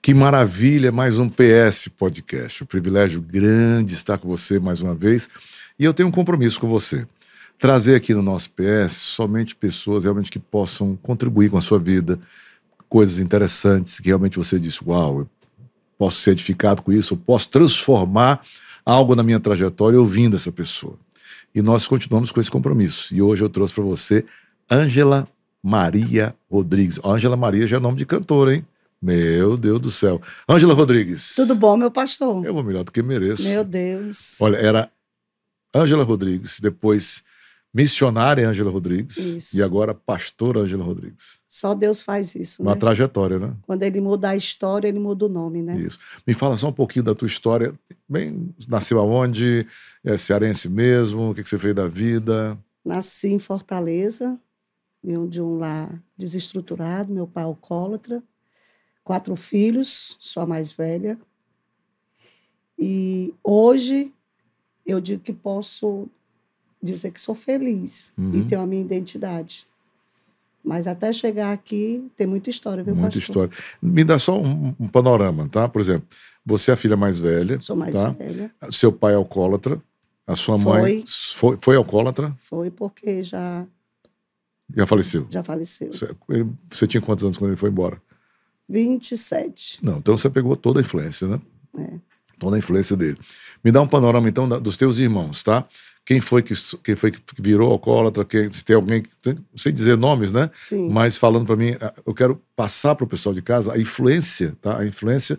Que maravilha, mais um PS Podcast. Um privilégio grande estar com você mais uma vez. E eu tenho um compromisso com você. Trazer aqui no nosso PS somente pessoas realmente que possam contribuir com a sua vida, coisas interessantes, que realmente você disse, uau, eu posso ser edificado com isso, eu posso transformar algo na minha trajetória ouvindo essa pessoa. E nós continuamos com esse compromisso. E hoje eu trouxe para você Ângela Maria Rodrigues. Ângela Maria já é nome de cantora, hein? Meu Deus do céu. Ângela Rodrigues. Tudo bom, meu pastor? Eu vou melhor do que mereço. Meu Deus. Olha, era Ângela Rodrigues, depois missionária Ângela Rodrigues. Isso. E agora pastora Ângela Rodrigues. Só Deus faz isso, Uma né? trajetória, né? Quando ele muda a história, ele muda o nome, né? Isso. Me fala só um pouquinho da tua história. Bem, nasceu aonde? É cearense mesmo? O que você fez da vida? Nasci em Fortaleza, vim de um lar desestruturado, meu pai alcoólatra, 4 filhos, sou a mais velha. E hoje eu digo que posso dizer que sou feliz e tenho a minha identidade. Mas até chegar aqui tem muita história, viu, Muita pastor? história. Me dá só um panorama, tá? Por exemplo, você é a filha mais velha. Sou mais tá? velha. Seu pai é alcoólatra. A sua mãe foi alcoólatra? Foi porque já faleceu? já faleceu. Você tinha quantos anos quando ele foi embora? 27. Não, então você pegou toda a influência, né? É. Toda a influência dele. Me dá um panorama, então, dos teus irmãos, tá? Quem foi que virou alcoólatra? Se tem alguém, não sei dizer nomes, né? Sim. Mas falando para mim, eu quero passar para o pessoal de casa a influência, tá? A influência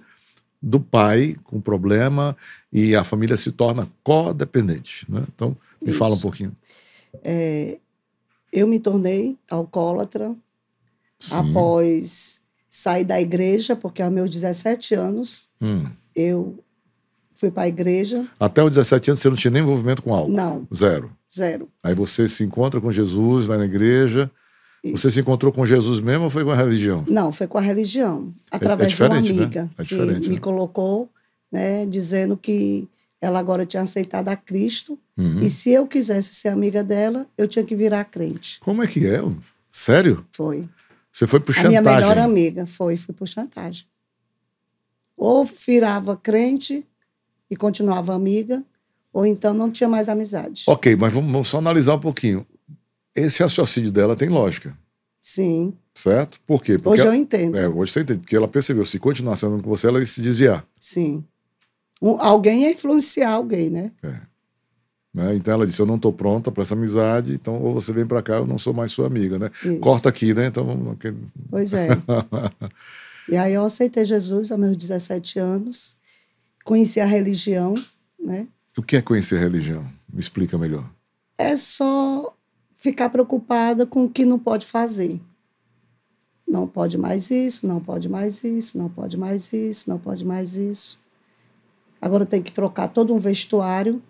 do pai com problema e a família se torna codependente, né? Então, me Isso. fala um pouquinho. Eu me tornei alcoólatra Sim. após sair da igreja, porque aos meus 17 anos eu fui para a igreja. Até os 17 anos você não tinha nem envolvimento com álcool? Não. Zero? Zero. Aí você se encontra com Jesus, vai na igreja. Isso. Você se encontrou com Jesus mesmo ou foi com a religião? Não, foi com a religião. Através de uma amiga, né? É diferente, que me né? colocou, né, dizendo que ela agora tinha aceitado a Cristo. Uhum. E se eu quisesse ser amiga dela, eu tinha que virar crente. Como é que é? Sério? Foi. Você foi por A chantagem? minha melhor amiga fui por chantagem. Ou virava crente e continuava amiga, ou então não tinha mais amizade. Ok, mas vamos só analisar um pouquinho. Esse raciocínio dela tem lógica, Sim. certo? Por quê? Porque Hoje eu entendo. hoje você entende, porque ela percebeu, se continuasse andando com você, ela ia se desviar. Sim. Alguém ia influenciar alguém, né? Né? Então ela disse, eu não estou pronta para essa amizade, então ou você vem para cá, eu não sou mais sua amiga, né? Isso. Corta aqui, né? Então, Pois é. E aí eu aceitei Jesus aos meus 17 anos, conheci a religião, né? O que é conhecer a religião? Me explica melhor. É só ficar preocupada com o que não pode fazer. Não pode mais isso, não pode mais isso, não pode mais isso, não pode mais isso. Agora eu tenho que trocar todo um vestuário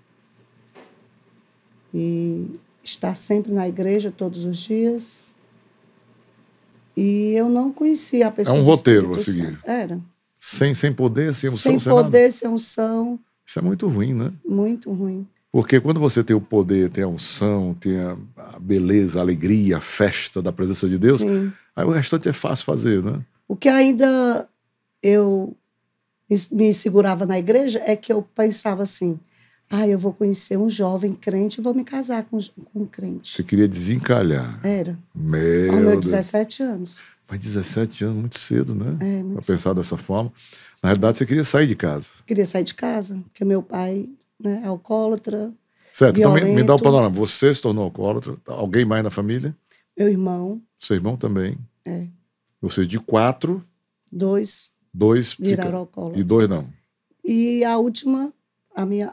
e estar sempre na igreja todos os dias. E eu não conhecia a pessoa. É um do roteiro a Espírito seguir. Santo. Era. Sem poder, sem unção, Sem nada. poder, sem unção. Isso é muito ruim, né? Muito ruim. Porque quando você tem o poder, tem a unção, tem a beleza, a alegria, a festa da presença de Deus, Sim. aí o restante é fácil fazer, né? O que ainda eu me segurava na igreja é que eu pensava assim, eu vou conhecer um jovem crente e vou me casar com um crente. Você queria desencalhar. Era. Meu Aos meus Deus. 17 anos. Mas 17 anos, muito cedo, né? Muito Para pensar dessa forma. Na realidade, você queria sair de casa. Queria sair de casa, porque meu pai, né, é alcoólatra. Certo, então violento. me dá um panorama. Você se tornou alcoólatra, alguém mais na família? Meu irmão. Seu irmão também. É. Você de 4, 2 2 viraram alcoólatra. E 2 não. E a última,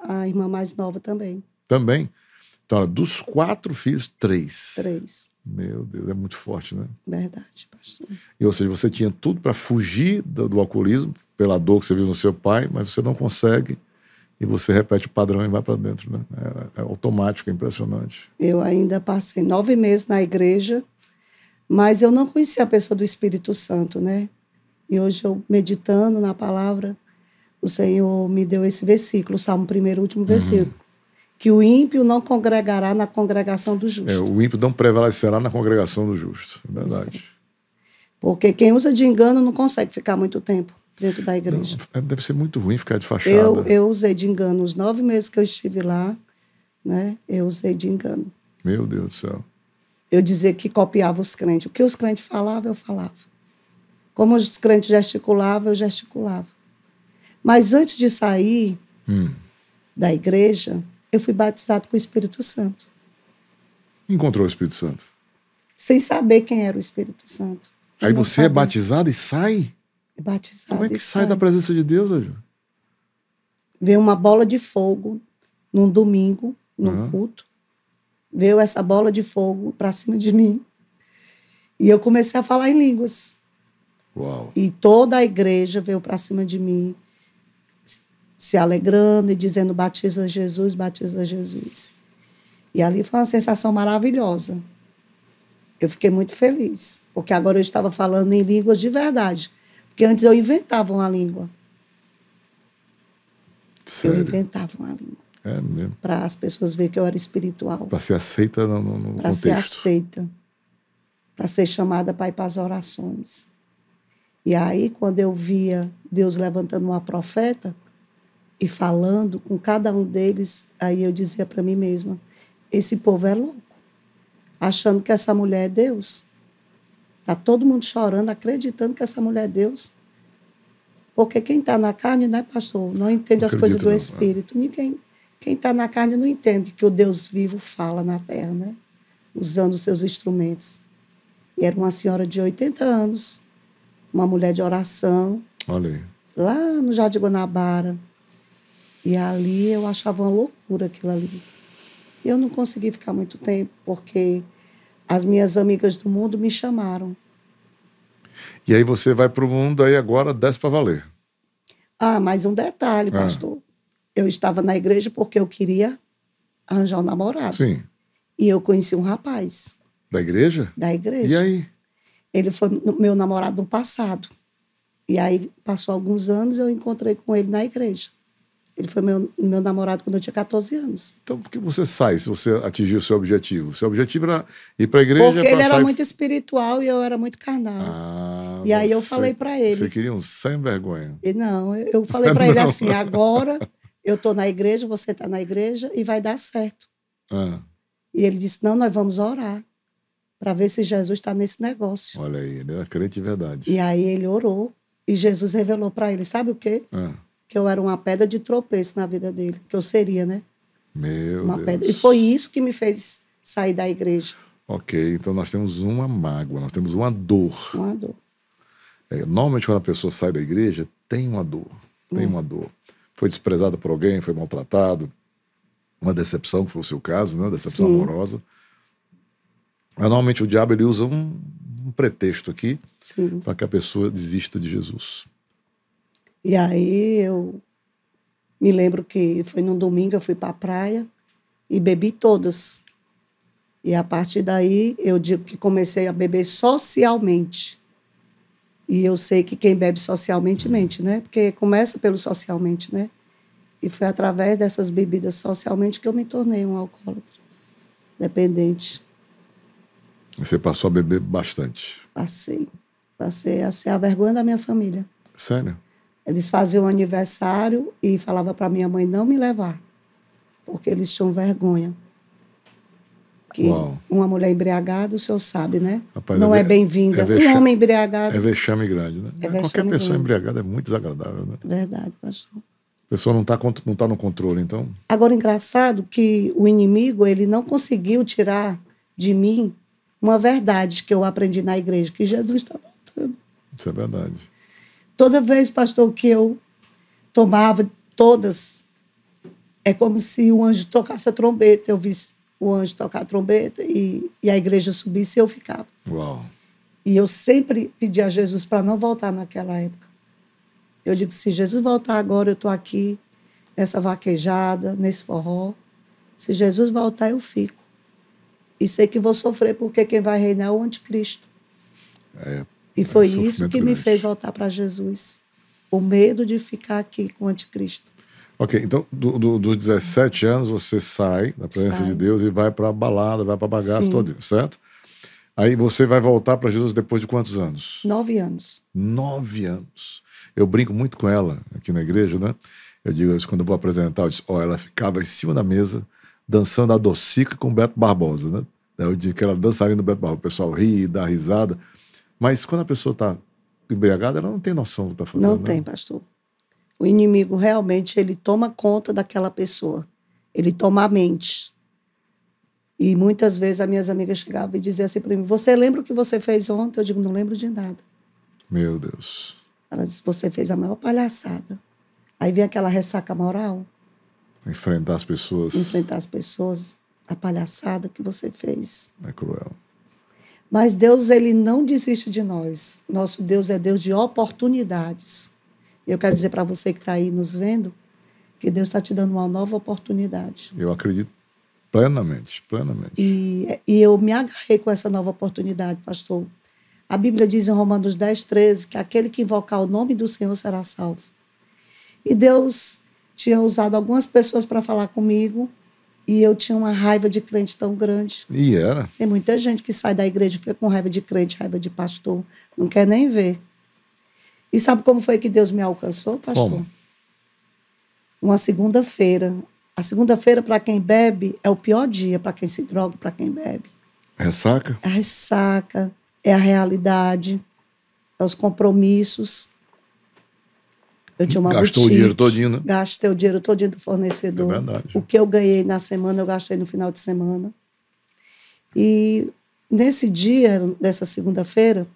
a irmã mais nova também. Também. Então, olha, dos 4 filhos, 3. 3. Meu Deus, é muito forte, né? Verdade, pastor. E, ou seja, você tinha tudo para fugir do alcoolismo, pela dor que você viu no seu pai, mas você não consegue e você repete o padrão e vai para dentro, né? É automático, é impressionante. Eu ainda passei 9 meses na igreja, mas eu não conhecia a pessoa do Espírito Santo, né? E hoje eu, meditando na palavra, o Senhor me deu esse versículo, Salmo 1º, último versículo. Que o ímpio não congregará na congregação do justo. O ímpio não prevalecerá na congregação do justo. É verdade. Porque quem usa de engano não consegue ficar muito tempo. dentro da igreja. Não, deve ser muito ruim ficar de fachada. Eu usei de engano os 9 meses que eu estive lá, né? Eu usei de engano. Meu Deus do céu. Eu dizia que copiava os crentes. O que os crentes falavam, eu falava. Como os crentes gesticulavam, eu gesticulava. Mas antes de sair da igreja, eu fui batizado com o Espírito Santo. Encontrou o Espírito Santo? Sem saber quem era o Espírito Santo. Aí você é batizado e sai? Batizado. Como é que sai da presença de Deus, Aju? Veio uma bola de fogo num domingo, num culto. Veio essa bola de fogo para cima de mim. E eu comecei a falar em línguas. Uau. E toda a igreja veio para cima de mim, se alegrando e dizendo: batiza Jesus, batiza Jesus. E ali foi uma sensação maravilhosa. Eu fiquei muito feliz, porque agora eu estava falando em línguas de verdade. Porque antes eu inventava uma língua. Sério? Eu inventava uma língua. É mesmo? Para as pessoas verem que eu era espiritual. Para ser aceita no contexto. Para ser aceita. Para ser chamada para ir para as orações. E aí, quando eu via Deus levantando uma profeta e falando com cada um deles, aí eu dizia para mim mesma: esse povo é louco, achando que essa mulher é Deus. Está todo mundo chorando, acreditando que essa mulher é Deus. Porque quem está na carne, né, pastor, não entende as coisas do Espírito. Quem está na carne não entende que o Deus vivo fala na terra, né? Usando os seus instrumentos. E era uma senhora de 80 anos, uma mulher de oração. Olha aí. Lá no Jardim Guanabara. E ali eu achava uma loucura aquilo ali. E eu não consegui ficar muito tempo, porque as minhas amigas do mundo me chamaram. E aí você vai para o mundo, aí agora desce para valer. Ah, mais um detalhe, pastor. Eu estava na igreja porque eu queria arranjar um namorado. Sim. E eu conheci um rapaz. Da igreja? Da igreja. E aí? Ele foi meu namorado no passado. E aí, passou alguns anos, eu encontrei com ele na igreja. Ele foi meu namorado quando eu tinha 14 anos. Então, por que você sai se você atingir o seu objetivo? Seu objetivo era ir para a igreja... Porque ele era muito espiritual e eu era muito carnal. E aí eu falei para ele... Você queria um sem vergonha. Não, eu falei para ele assim: agora eu estou na igreja, você está na igreja e vai dar certo. E ele disse: não, nós vamos orar para ver se Jesus está nesse negócio. Olha aí, ele era crente de verdade. E aí ele orou e Jesus revelou para ele, sabe o quê? Que eu era uma pedra de tropeço na vida dele, que eu seria, né? Meu uma Deus. Pedra. E foi isso que me fez sair da igreja. Ok, então nós temos uma mágoa, nós temos uma dor. Uma dor. Normalmente quando a pessoa sai da igreja, tem uma dor. Tem uma dor. Foi desprezado por alguém, foi maltratado. Uma decepção, que foi o seu caso, né? Decepção amorosa. Mas, normalmente o diabo ele usa um pretexto aqui para que a pessoa desista de Jesus. E aí eu me lembro que foi num domingo, eu fui para a praia e bebi todas. E a partir daí eu digo que comecei a beber socialmente. E eu sei que quem bebe socialmente mente, né? Porque começa pelo socialmente, né? E foi através dessas bebidas socialmente que eu me tornei um alcoólatra, dependente. Você passou a beber bastante? Passei a ser a vergonha da minha família. Sério? Eles faziam um aniversário e falavam para minha mãe não me levar, porque eles tinham vergonha. Que uma mulher embriagada, o senhor sabe, né? Rapaz, não é bem-vinda. Um homem embriagado... É vexame grande, né? Qualquer pessoa embriagada é muito desagradável, né? Verdade, pastor. A pessoa não tá no controle, então... Agora, engraçado que o inimigo, ele não conseguiu tirar de mim uma verdade que eu aprendi na igreja, que Jesus está voltando. Isso é verdade. Toda vez, pastor, que eu tomava todas, é como se o anjo tocasse a trombeta, eu visse o anjo tocar a trombeta e a igreja subisse e eu ficava. Uau. E eu sempre pedi a Jesus para não voltar naquela época. Eu digo, se Jesus voltar agora, eu estou aqui, nessa vaquejada, nesse forró. Se Jesus voltar, eu fico. E sei que vou sofrer, porque quem vai reinar é o anticristo. E foi isso que me fez voltar para Jesus. O medo de ficar aqui com o anticristo. Ok, então, dos 17 anos, você sai da presença de Deus e vai para a balada, vai para a bagaça todo, certo? Aí você vai voltar para Jesus depois de quantos anos? 9 anos. 9 anos. Eu brinco muito com ela aqui na igreja, né? Eu digo isso quando eu vou apresentar, eu disse, ela ficava em cima da mesa dançando a docica com o Beto Barbosa, né? Eu digo que ela dançarina do Beto Barbosa, o pessoal ri, dá risada, mas quando a pessoa está embriagada, ela não tem noção do que está fazendo. Não tem, pastor. O inimigo realmente, ele toma conta daquela pessoa. Ele toma a mente. E muitas vezes as minhas amigas chegavam e diziam assim para mim, você lembra o que você fez ontem? Eu digo, não lembro de nada. Meu Deus. Ela disse, você fez a maior palhaçada. Aí vem aquela ressaca moral. Enfrentar as pessoas. Enfrentar as pessoas, a palhaçada que você fez. É cruel. Mas Deus, ele não desiste de nós. Nosso Deus é Deus de oportunidades. Eu quero dizer para você que está aí nos vendo, que Deus está te dando uma nova oportunidade. Eu acredito plenamente, plenamente. E eu me agarrei com essa nova oportunidade, pastor. A Bíblia diz em Romanos 10:13 que aquele que invocar o nome do Senhor será salvo. E Deus tinha usado algumas pessoas para falar comigo e eu tinha uma raiva de crente tão grande. E era. Tem muita gente que sai da igreja e fica com raiva de crente, raiva de pastor, não quer nem ver. E sabe como foi que Deus me alcançou, pastor? Como? Uma segunda-feira. A segunda-feira, para quem bebe, é o pior dia, para quem se droga, para quem bebe. Ressaca? É a ressaca, é a realidade, é os compromissos. Eu tinha uma Gastou boutique, o dinheiro todinho, né? Gastei o dinheiro todinho do fornecedor. É verdade. O que eu ganhei na semana, eu gastei no final de semana. E nesse dia, nessa segunda-feira,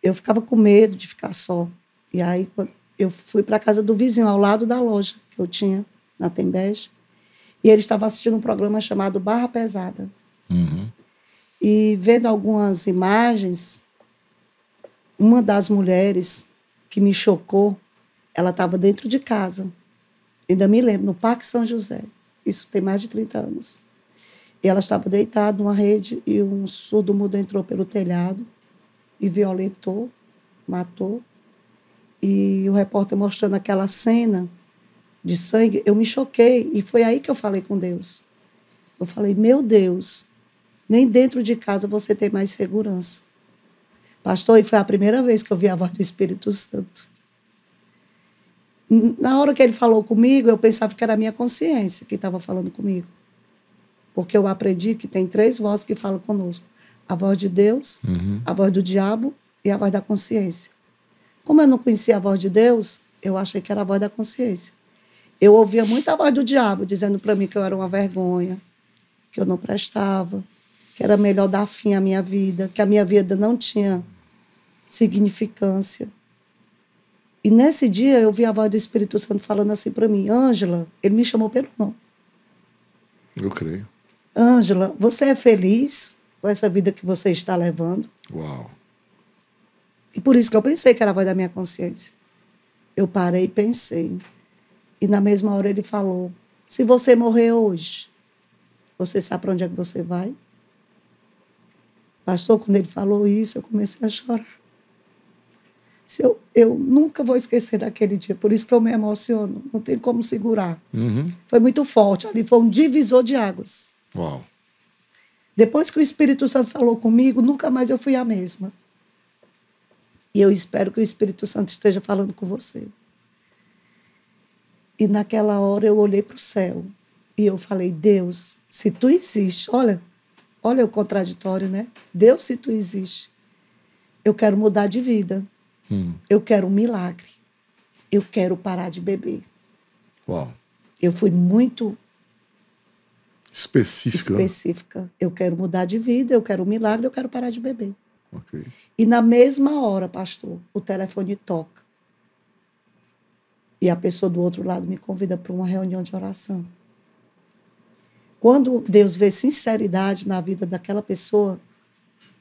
eu ficava com medo de ficar só. E aí eu fui para a casa do vizinho, ao lado da loja que eu tinha, na Tembege. E ele estava assistindo um programa chamado Barra Pesada. Uhum. E vendo algumas imagens, uma das mulheres que me chocou, ela estava dentro de casa. Ainda me lembro, no Parque São José. Isso tem mais de 30 anos. E ela estava deitada numa rede e um surdo-mudo entrou pelo telhado e violentou, matou. E o repórter mostrando aquela cena de sangue, eu me choquei. E foi aí que eu falei com Deus. Eu falei, meu Deus, nem dentro de casa você tem mais segurança. Pastor, e foi a primeira vez que eu vi a voz do Espírito Santo. Na hora que ele falou comigo, eu pensava que era a minha consciência que estava falando comigo. Porque eu aprendi que tem 3 vozes que falam conosco. A voz de Deus, a voz do diabo e a voz da consciência. Como eu não conhecia a voz de Deus, eu achei que era a voz da consciência. Eu ouvia muito a voz do diabo, dizendo para mim que eu era uma vergonha, que eu não prestava, que era melhor dar fim à minha vida, que a minha vida não tinha significância. E nesse dia eu vi a voz do Espírito Santo falando assim para mim, Ângela, ele me chamou pelo nome. Eu creio. Ângela, você é feliz com essa vida que você está levando? Uau. E por isso que eu pensei que era a voz da minha consciência. Eu parei e pensei. E na mesma hora ele falou, se você morrer hoje, você sabe para onde é que você vai? Pastor, quando ele falou isso, eu comecei a chorar. Eu nunca vou esquecer daquele dia, por isso que eu me emociono, não tem como segurar. Uhum. Foi muito forte, ali foi um divisor de águas. Uau. Depois que o Espírito Santo falou comigo, nunca mais eu fui a mesma. E eu espero que o Espírito Santo esteja falando com você. E naquela hora eu olhei para o céu e eu falei, Deus, se tu existe, olha o contraditório, né? Deus, se tu existe, eu quero mudar de vida. Eu quero um milagre. Eu quero parar de beber. Uau. Eu fui muito específica. Eu quero mudar de vida, eu quero um milagre, eu quero parar de beber. Okay. E na mesma hora, pastor, o telefone toca. E a pessoa do outro lado me convida para uma reunião de oração. Quando Deus vê sinceridade na vida daquela pessoa,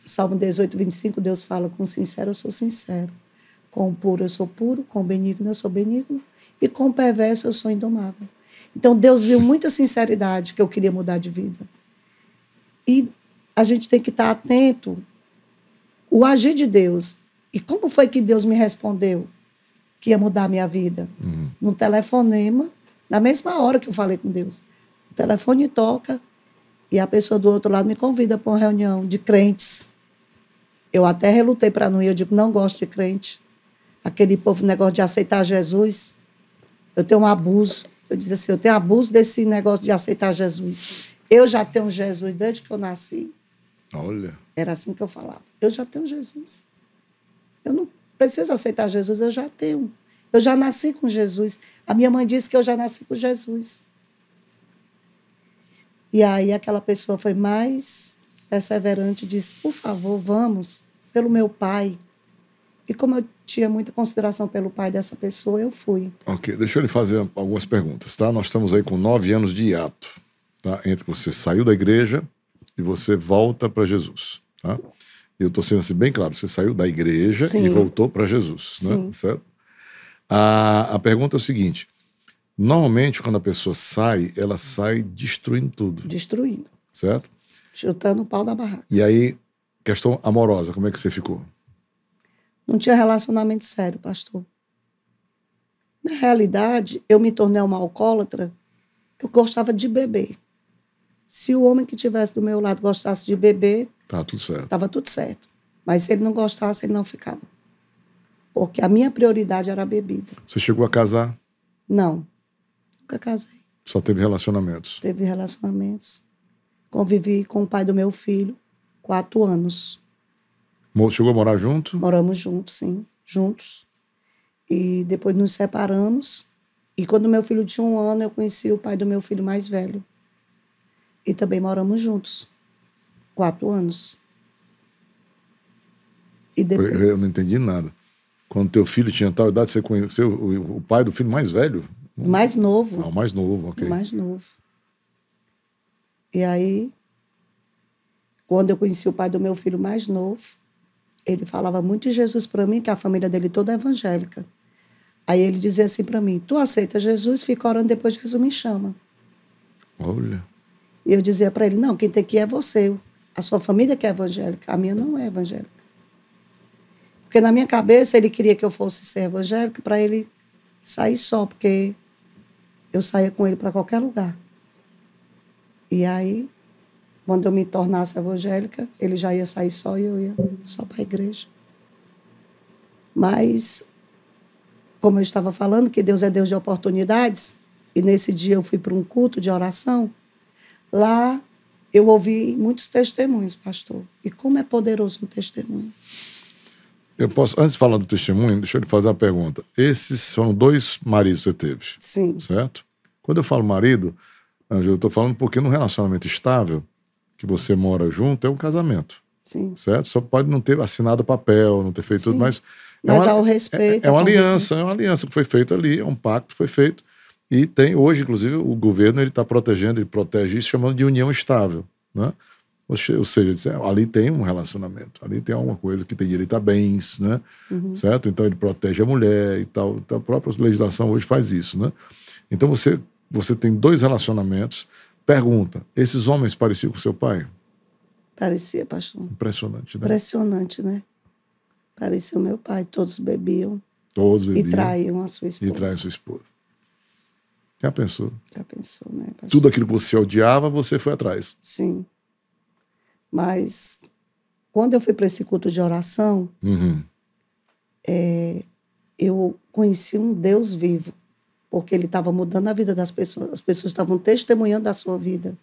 Salmo 18, 25, Deus fala, com o sincero eu sou sincero. Com o puro eu sou puro, com o benigno eu sou benigno, e com o perverso eu sou indomável. Então Deus viu muita sinceridade que eu queria mudar de vida. E a gente tem que estar atento o agir de Deus. E como foi que Deus me respondeu que ia mudar a minha vida? Num telefonema, na mesma hora que eu falei com Deus. O telefone toca e a pessoa do outro lado me convida para uma reunião de crentes. Eu até relutei para não ir, eu digo, não gosto de crente. aquele povo, negócio de aceitar Jesus. Eu tenho um abuso. Eu dizia assim, eu tenho abuso desse negócio de aceitar Jesus. Eu já tenho Jesus desde que eu nasci. Olha. Era assim que eu falava. Eu já tenho Jesus. Eu não preciso aceitar Jesus, eu já tenho. Eu já nasci com Jesus. A minha mãe disse que eu já nasci com Jesus. E aí aquela pessoa foi mais perseverante e disse, por favor, vamos, pelo meu pai. E como eu tinha muita consideração pelo pai dessa pessoa, eu fui. Ok, deixa eu lhe fazer algumas perguntas, tá? Nós estamos aí com 9 anos de hiato, tá? Entre você saiu da igreja e você volta para Jesus, tá? E eu estou sendo assim bem claro, você saiu da igreja Sim. e voltou para Jesus, Sim. né? Certo? A pergunta é o seguinte, normalmente quando a pessoa sai, ela sai destruindo tudo, Destruindo. certo? Chutando o pau da barraca. E aí, questão amorosa, como é que você ficou? Não tinha relacionamento sério, pastor. Na realidade, eu me tornei uma alcoólatra. Eu gostava de beber. Se o homem que estivesse do meu lado gostasse de beber, Tá tudo certo. estava tudo certo. Mas se ele não gostasse, ele não ficava. Porque a minha prioridade era a bebida. Você chegou a casar? Não. Nunca casei. Só teve relacionamentos? Teve relacionamentos. Convivi com o pai do meu filho 4 anos. Chegou a morar junto? Moramos juntos, sim. Juntos. E depois nos separamos. E quando meu filho tinha 1 ano, eu conheci o pai do meu filho mais velho. E também moramos juntos. 4 anos. E depois... Eu não entendi nada. Quando teu filho tinha tal idade, você conheceu o pai do filho mais velho? O mais novo. Ah, o mais novo, ok. O mais novo. E aí, quando eu conheci o pai do meu filho mais novo, ele falava muito de Jesus para mim, que a família dele toda é evangélica. Aí ele dizia assim para mim, tu aceita Jesus, fica orando, depois Jesus me chama. Olha. E eu dizia para ele, não, quem tem que ir é você. A sua família que é evangélica, a minha não é evangélica. Porque na minha cabeça ele queria que eu fosse ser evangélica para ele sair só, porque eu saía com ele para qualquer lugar. E aí, quando eu me tornasse evangélica, ele já ia sair só e eu ia só para a igreja. Mas, como eu estava falando, que Deus é Deus de oportunidades, e nesse dia eu fui para um culto de oração, lá eu ouvi muitos testemunhos, pastor. E como é poderoso um testemunho. Eu posso, antes de falar do testemunho, deixa eu lhe fazer uma pergunta. Esses são 2 maridos que você teve? Sim. Certo? Quando eu falo marido, Ângela, eu estou falando porque no relacionamento estável, que você mora junto, é um casamento. Sim. Certo? Só pode não ter assinado papel, não ter feito tudo, mas há o respeito. É uma aliança que foi feita ali, é um pacto que foi feito. E tem hoje, inclusive, o governo está protegendo, ele protege isso, chamando de união estável, né? Ou seja, ali tem um relacionamento, ali tem alguma coisa que tem direito a bens, né? Uhum. Certo? Então ele protege a mulher e tal. Então, a própria legislação hoje faz isso, né? Então você tem 2 relacionamentos. Pergunta, esses homens pareciam com seu pai? Parecia, pastor. Impressionante, né? Impressionante, né? Parecia o meu pai, todos bebiam. Todos bebiam. E traíam a sua esposa. E traem a sua esposa. Já pensou? Já pensou, né, pastor? Tudo aquilo que você odiava, você foi atrás. Sim. Mas, quando eu fui para esse culto de oração, eu conheci um Deus vivo, porque ele estava mudando a vida das pessoas. As pessoas estavam testemunhando da sua vida.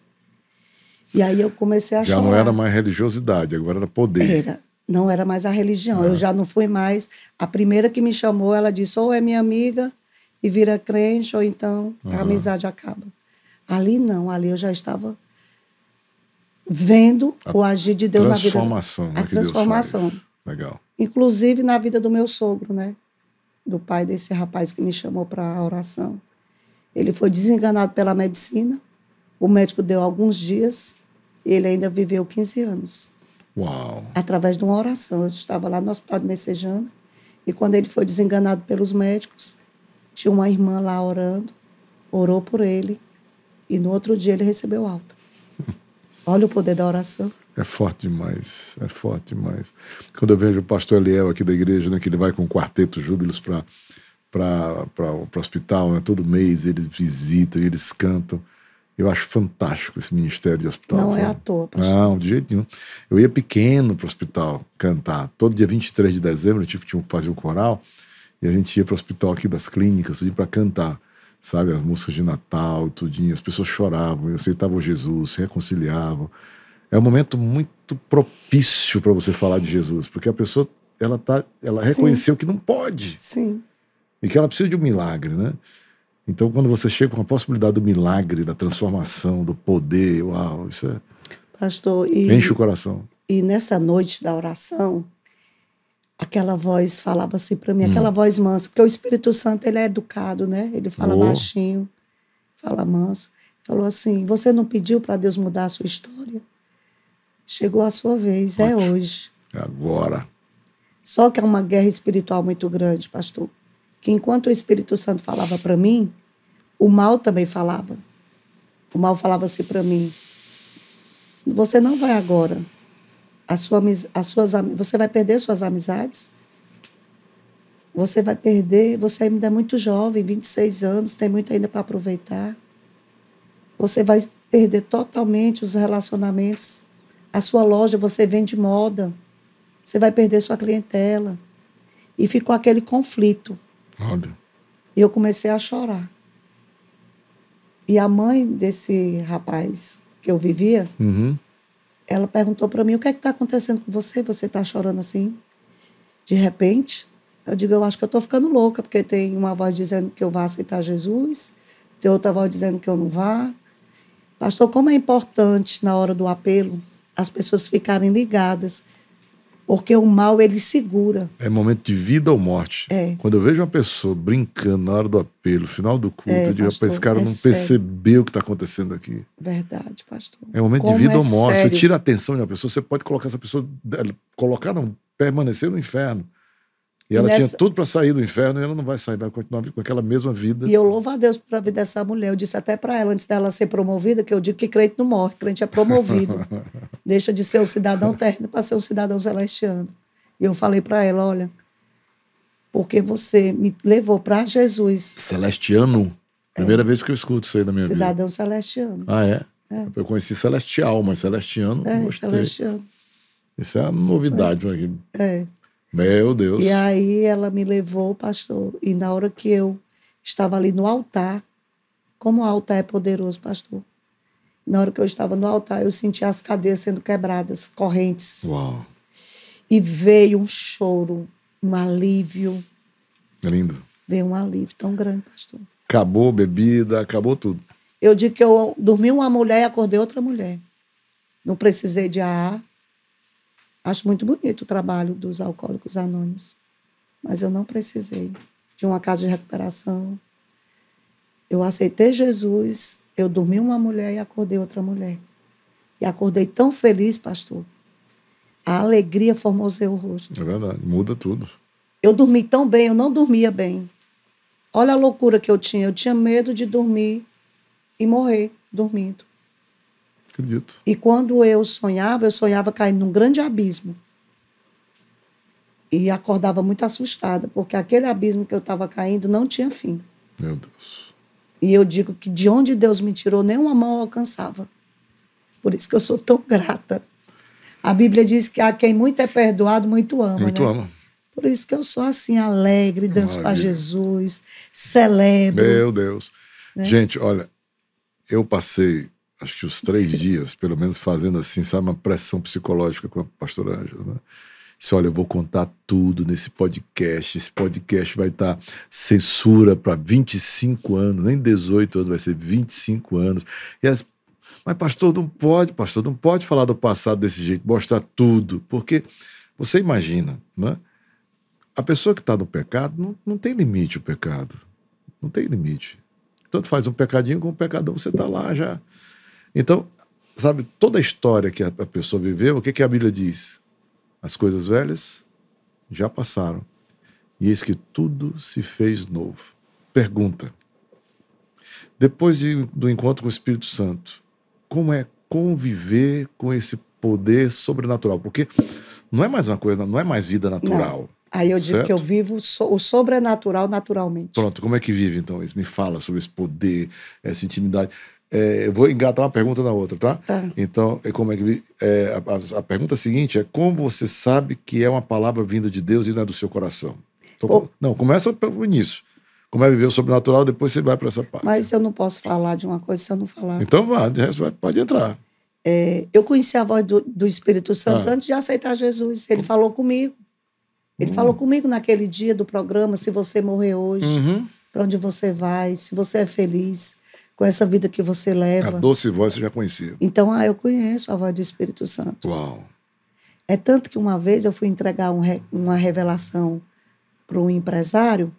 E aí eu comecei a chorar. Já não era mais religiosidade, agora era poder. Não era mais a religião. Eu já não fui mais... A primeira que me chamou, ela disse, ou é minha amiga e vira crente, ou então a amizade acaba. Ali não, ali eu já estava vendo o agir de Deus na vida. A transformação. Deus faz. Legal. Inclusive na vida do meu sogro, né? Do pai desse rapaz que me chamou para a oração. Ele foi desenganado pela medicina. O médico deu alguns dias e ele ainda viveu 15 anos. Uau! Através de uma oração. Eu estava lá no hospital de Messejana e quando ele foi desenganado pelos médicos, tinha uma irmã lá orando, orou por ele e no outro dia ele recebeu alta. Olha o poder da oração. É forte demais, é forte demais. Quando eu vejo o pastor Eliel aqui da igreja, né, que ele vai com o quarteto Júbilos para o hospital, né, todo mês eles visitam e eles cantam. Eu acho fantástico esse ministério de hospital. Não sabe? é à toa, pastor. Não, de jeito nenhum. Eu ia pequeno para o hospital cantar. Todo dia 23 de dezembro eu tive que fazer o coral. E a gente ia para o hospital aqui das clínicas, para cantar, sabe? As músicas de Natal, tudinho. As pessoas choravam, aceitavam Jesus, se reconciliavam. É um momento muito propício para você falar de Jesus, porque a pessoa ela reconheceu que não pode. Sim. E que ela precisa de um milagre, né? Então, quando você chega com a possibilidade do milagre, da transformação, do poder, uau, isso é... Pastor, enche o coração. E nessa noite da oração, aquela voz falava assim para mim, aquela voz mansa, porque o Espírito Santo, ele é educado, né? Ele fala baixinho, fala manso. Falou assim, você não pediu para Deus mudar a sua história? Chegou a sua vez, é hoje. É agora. Só que é uma guerra espiritual muito grande, pastor. Que enquanto o Espírito Santo falava para mim, o mal também falava. O mal falava assim para mim, você não vai agora. Você vai perder suas amizades. Você vai perder, você ainda é muito jovem, 26 anos, tem muito ainda para aproveitar. Você vai perder totalmente os relacionamentos. A sua loja, você vende moda. Você vai perder sua clientela. E ficou aquele conflito. Olha. E eu comecei a chorar. E a mãe desse rapaz que eu vivia, ela perguntou para mim, o que é que está acontecendo com você? Você está chorando assim? De repente, eu digo, eu acho que eu estou ficando louca, porque tem uma voz dizendo que eu vá aceitar Jesus, tem outra voz dizendo que eu não vá. Pastor, como é importante, na hora do apelo, as pessoas ficarem ligadas, porque o mal, ele segura. É momento de vida ou morte. É. Quando eu vejo uma pessoa brincando na hora do apelo, final do culto, eu digo, esse cara não percebeu o que está acontecendo aqui. Verdade, pastor. É momento de vida ou morte. Sério? Você tira a atenção de uma pessoa, você pode colocar essa pessoa, permanecer no inferno. E ela tinha tudo para sair do inferno e ela não vai sair, vai continuar com aquela mesma vida. E eu louvo a Deus por a vida dessa mulher. Eu disse até para ela, antes dela ser promovida, que eu digo que crente não morre, crente é promovido. Deixa de ser um cidadão terreno para ser um cidadão celestiano. E eu falei para ela, olha, porque você me levou para Jesus. Celestiano? Primeira vez que eu escuto isso aí na minha vida. Cidadão celestiano. Ah, é? Eu conheci celestial, mas celestiano não gostei. Celestiano. Isso é uma novidade aqui. Meu Deus. E aí ela me levou, pastor, e na hora que eu estava ali no altar, como o altar é poderoso, pastor, na hora que eu estava no altar, eu senti as cadeias sendo quebradas, correntes. Uau. E veio um choro, um alívio. Lindo. Veio um alívio tão grande, pastor. Acabou bebida, acabou tudo. Eu digo que eu dormi uma mulher e acordei outra mulher. Não precisei de AA. Acho muito bonito o trabalho dos Alcoólicos Anônimos, mas eu não precisei de uma casa de recuperação. Eu aceitei Jesus, eu dormi uma mulher e acordei outra mulher. E acordei tão feliz, pastor. A alegria formoseou o rosto. É verdade, muda tudo. Eu dormi tão bem, eu não dormia bem. Olha a loucura que eu tinha medo de dormir e morrer dormindo. Acredito. E quando eu sonhava caindo num grande abismo. E acordava muito assustada, porque aquele abismo que eu estava caindo não tinha fim. Meu Deus. E eu digo que de onde Deus me tirou, nenhuma mão alcançava. Por isso que eu sou tão grata. A Bíblia diz que a quem muito é perdoado, muito ama. Muito né? ama. Por isso que eu sou assim, alegre, danço para Jesus, celebro. Meu Deus. Né? Gente, olha, eu passei... acho que os 3 dias, pelo menos, fazendo assim, sabe, uma pressão psicológica com a pastora Ângela, né? Disse, olha, eu vou contar tudo nesse podcast, esse podcast vai estar censura para 25 anos, nem 18 anos, vai ser 25 anos. E elas, mas pastor, não pode falar do passado desse jeito, mostrar tudo, porque você imagina, né? A pessoa que está no pecado, não tem limite o pecado, não tem limite. Tanto faz um pecadinho como um pecadão, você está lá já. Então, sabe, toda a história que a pessoa viveu, o que a Bíblia diz? As coisas velhas já passaram. E eis que tudo se fez novo. Pergunta. Depois do encontro com o Espírito Santo, como é conviver com esse poder sobrenatural? Porque não é mais uma coisa, não é mais vida natural. Não. Aí eu digo que eu vivo o sobrenatural naturalmente. Pronto, como é que vive então isso? Me fala sobre esse poder, essa intimidade. Eu vou engatar uma pergunta na outra, tá? Tá. Então, como é que a pergunta seguinte é: como você sabe que é uma palavra vinda de Deus e não é do seu coração? Não, começa pelo início. Como é viver o sobrenatural, depois você vai para essa parte. Mas eu não posso falar de uma coisa se eu não falar. Então vá, de resto pode entrar. Eu conheci a voz do Espírito Santo antes de aceitar Jesus. Ele falou comigo. Ele falou comigo naquele dia do programa, se você morrer hoje, para onde você vai, se você é feliz com essa vida que você leva. A doce voz você já conhecia. Então, eu conheço a voz do Espírito Santo. Uau. É tanto que uma vez eu fui entregar uma revelação para um empresário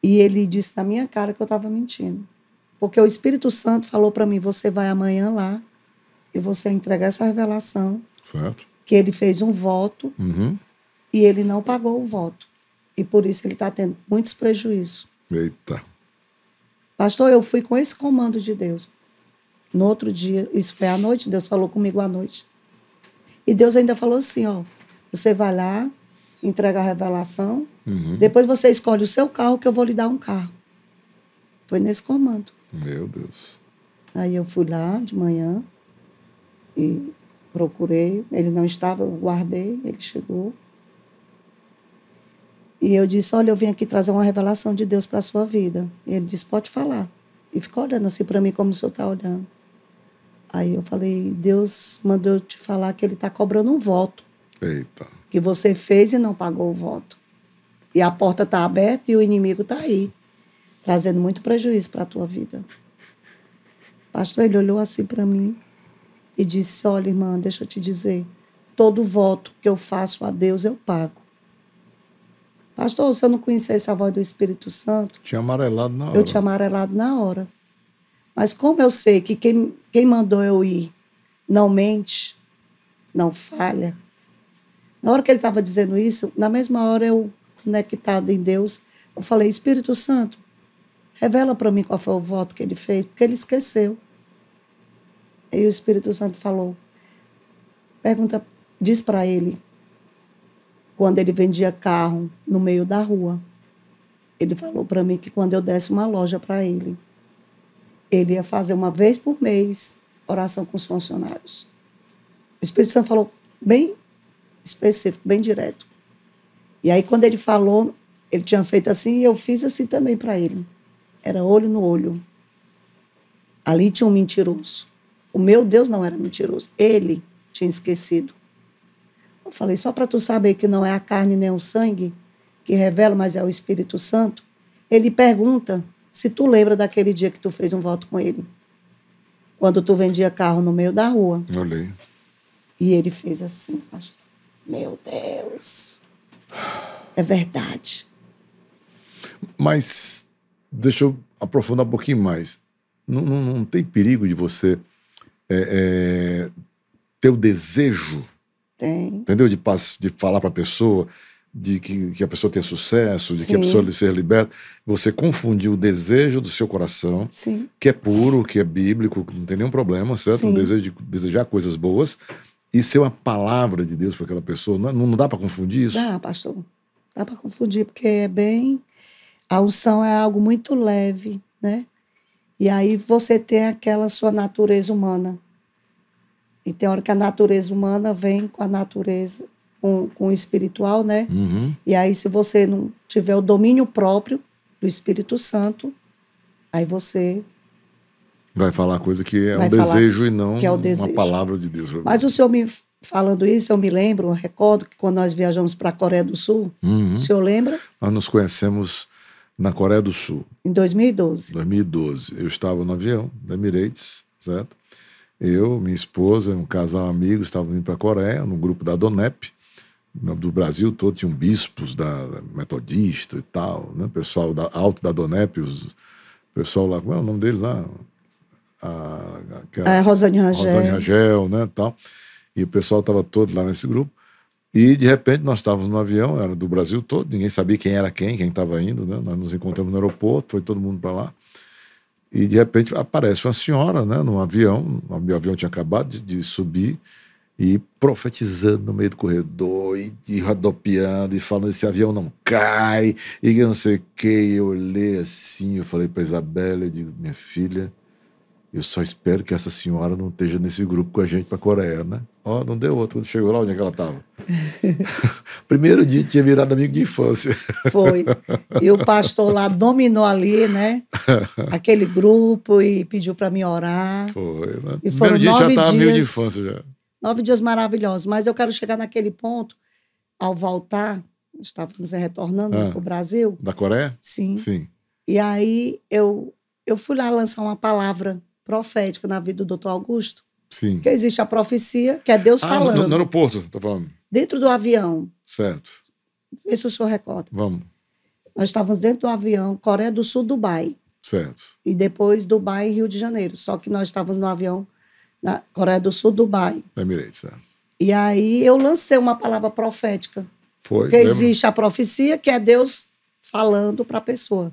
e ele disse na minha cara que eu estava mentindo. Porque o Espírito Santo falou para mim, você vai amanhã lá e você entregar essa revelação. Certo. Que ele fez um voto e ele não pagou o voto. E por isso ele está tendo muitos prejuízos. Eita. Pastor, eu fui com esse comando de Deus. No outro dia, isso foi à noite, Deus falou comigo à noite. E Deus ainda falou assim, você vai lá, entrega a revelação, depois você escolhe o seu carro que eu vou lhe dar um carro. Foi nesse comando. Meu Deus. Aí eu fui lá de manhã e procurei, ele não estava, eu guardei, ele chegou. E eu disse, olha, eu vim aqui trazer uma revelação de Deus para a sua vida. E ele disse, pode falar. E ficou olhando assim para mim, como o senhor está olhando. Aí eu falei, Deus mandou eu te falar que ele está cobrando um voto. Eita. Que você fez e não pagou o voto. E a porta está aberta e o inimigo está aí, trazendo muito prejuízo para a tua vida. Pastor, ele olhou assim para mim e disse, olha, irmã, deixa eu te dizer, todo voto que eu faço a Deus, eu pago. Pastor, se eu não conhecesse a voz do Espírito Santo... Tinha amarelado na hora. Eu tinha amarelado na hora. Mas como eu sei que quem mandou eu ir não mente, não falha, na hora que ele estava dizendo isso, na mesma hora eu, conectada em Deus, eu falei, Espírito Santo, revela para mim qual foi o voto que ele fez, porque ele esqueceu. Aí o Espírito Santo falou, diz para ele, quando ele vendia carro no meio da rua, ele falou para mim que quando eu desse uma loja para ele ia fazer uma vez por mês oração com os funcionários. O Espírito Santo falou bem específico, bem direto. E aí, quando ele falou, ele tinha feito assim e eu fiz assim também para ele. Era olho no olho. Ali tinha um mentiroso. O meu Deus não era mentiroso. Ele tinha esquecido. Eu falei, só para tu saber que não é a carne nem o sangue que revela, mas é o Espírito Santo. Ele pergunta se tu lembra daquele dia que tu fez um voto com ele. Quando tu vendia carro no meio da rua. Olhei. E ele fez assim, pastor. Meu Deus. É verdade. Mas deixa eu aprofundar um pouquinho mais. Não tem perigo de você ter o desejo, Tem. entendeu? De falar para a pessoa de que a pessoa tenha sucesso, de que a pessoa seja liberta. Você confundiu o desejo do seu coração, Sim. que é puro, que é bíblico, não tem nenhum problema, certo? Sim. O desejo de desejar coisas boas e ser uma palavra de Deus para aquela pessoa. Não dá para confundir isso? Dá, pastor. Dá para confundir, porque é bem... A unção é algo muito leve, né? E aí você tem aquela sua natureza humana. E tem hora que a natureza humana vem com a natureza, com o espiritual, né? E aí, se você não tiver o domínio próprio do Espírito Santo, aí você... Vai falar coisa que é um desejo e não uma palavra de Deus. Mas o senhor me falando isso, eu me lembro, eu recordo que quando nós viajamos para a Coreia do Sul, o senhor lembra? Nós nos conhecemos na Coreia do Sul. Em 2012. 2012. Eu estava no avião da Emirates, certo? Eu, minha esposa, um casal amigo, estávamos indo para a Coreia, no grupo da DONEP, do Brasil todo, tinham bispos da metodista e tal, né? Pessoal alto da DONEP, pessoal lá, qual é o nome deles lá? Rosane Rangel. Rosane Rangel, né, tal. E o pessoal estava todo lá nesse grupo. E, de repente, nós estávamos no avião, era do Brasil todo, ninguém sabia quem era quem estava indo, né? Nós nos encontramos no aeroporto, foi todo mundo para lá. E, de repente, aparece uma senhora, né, no avião, o meu avião tinha acabado de subir, e profetizando no meio do corredor, e rodopiando, e falando, esse avião não cai, e que não sei o quê. E eu olhei assim, eu falei para Isabela, eu digo, minha filha, eu só espero que essa senhora não esteja nesse grupo com a gente para a Coreia, né? Ó, não deu outro. Quando chegou lá, onde é que ela estava? Primeiro dia tinha virado amigo de infância. Foi. E o pastor lá dominou ali, né? Aquele grupo e pediu para mim orar. Foi, né? E Primeiro foram dia já 9 estava amigo de dias, infância já. 9 dias maravilhosos. Mas eu quero chegar naquele ponto, ao voltar, estávamos retornando Ah. para o Brasil. Da Coreia? Sim. Sim. E aí eu fui lá lançar uma palavra profética na vida do doutor Augusto, Sim. que existe a profecia, que é Deus falando. No aeroporto, tá falando. Dentro do avião. Certo. Vê se o senhor recorda. Vamos. Nós estávamos dentro do avião, Coreia do Sul, Dubai. Certo. E depois Dubai e Rio de Janeiro. Só que nós estávamos no avião na Coreia do Sul, Dubai. Emirates, é. E aí eu lancei uma palavra profética. Foi. Porque existe a profecia, que é Deus falando para a pessoa.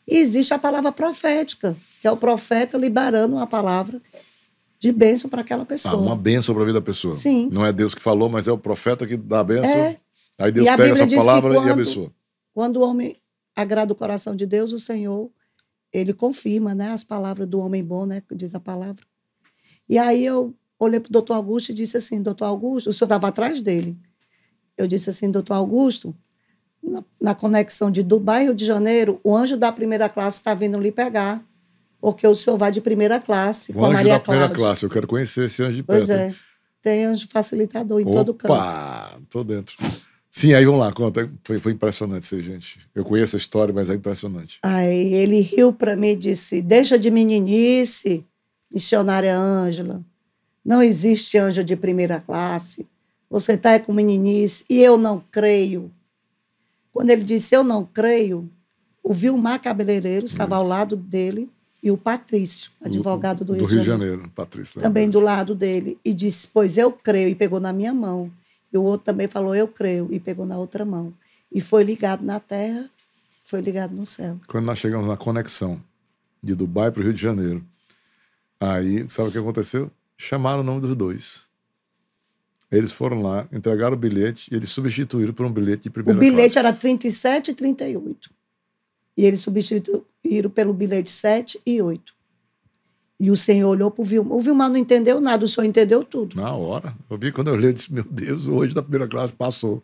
E existe a palavra profética, que é o profeta liberando uma palavra de bênção para aquela pessoa. Uma bênção para a vida da pessoa. Sim. Não é Deus que falou, mas é o profeta que dá a bênção. É. Aí Deus E a pega Bíblia essa diz que palavra e quando- abençoa. Quando o homem agrada o coração de Deus, o Senhor, ele confirma, né, as palavras do homem bom, né, que diz a palavra. E aí eu olhei para o doutor Augusto e disse assim, doutor Augusto, o senhor estava atrás dele. Eu disse assim, doutor Augusto, na conexão de Dubai e Rio de Janeiro, o anjo da primeira classe está vindo lhe pegar, porque o senhor vai de primeira classe O com a anjo Maria da primeira Cláudia. classe. Eu quero conhecer esse anjo de perto. Pois é, tem anjo facilitador em todo canto. Opa, tô dentro. Sim, aí vamos lá, conta. Foi impressionante isso aí, gente. Eu conheço a história, mas é impressionante. Aí ele riu para mim e disse, deixa de meninice, missionária Ângela. Não existe anjo de primeira classe. Você está com meninice e eu não creio. Quando ele disse eu não creio, o Vilmar Cabeleireiro estava ao lado dele e o Patrício, advogado do Rio de Janeiro. Patrício. Também do lado dele. E disse, pois eu creio, e pegou na minha mão. E o outro também falou, eu creio, e pegou na outra mão. E foi ligado na terra, foi ligado no céu. Quando nós chegamos na conexão de Dubai para o Rio de Janeiro, aí, sabe o que aconteceu? Chamaram o nome dos dois. Eles foram lá, entregaram o bilhete e eles substituíram por um bilhete de primeira classe. O bilhete era 37 e 38. E eles substituíram pelo bilhete 7 e 8. E o senhor olhou para o Vilmar. O Vilmar não entendeu nada, o senhor entendeu tudo. Na hora. Eu vi quando eu olhei, eu disse, meu Deus, hoje da primeira classe passou.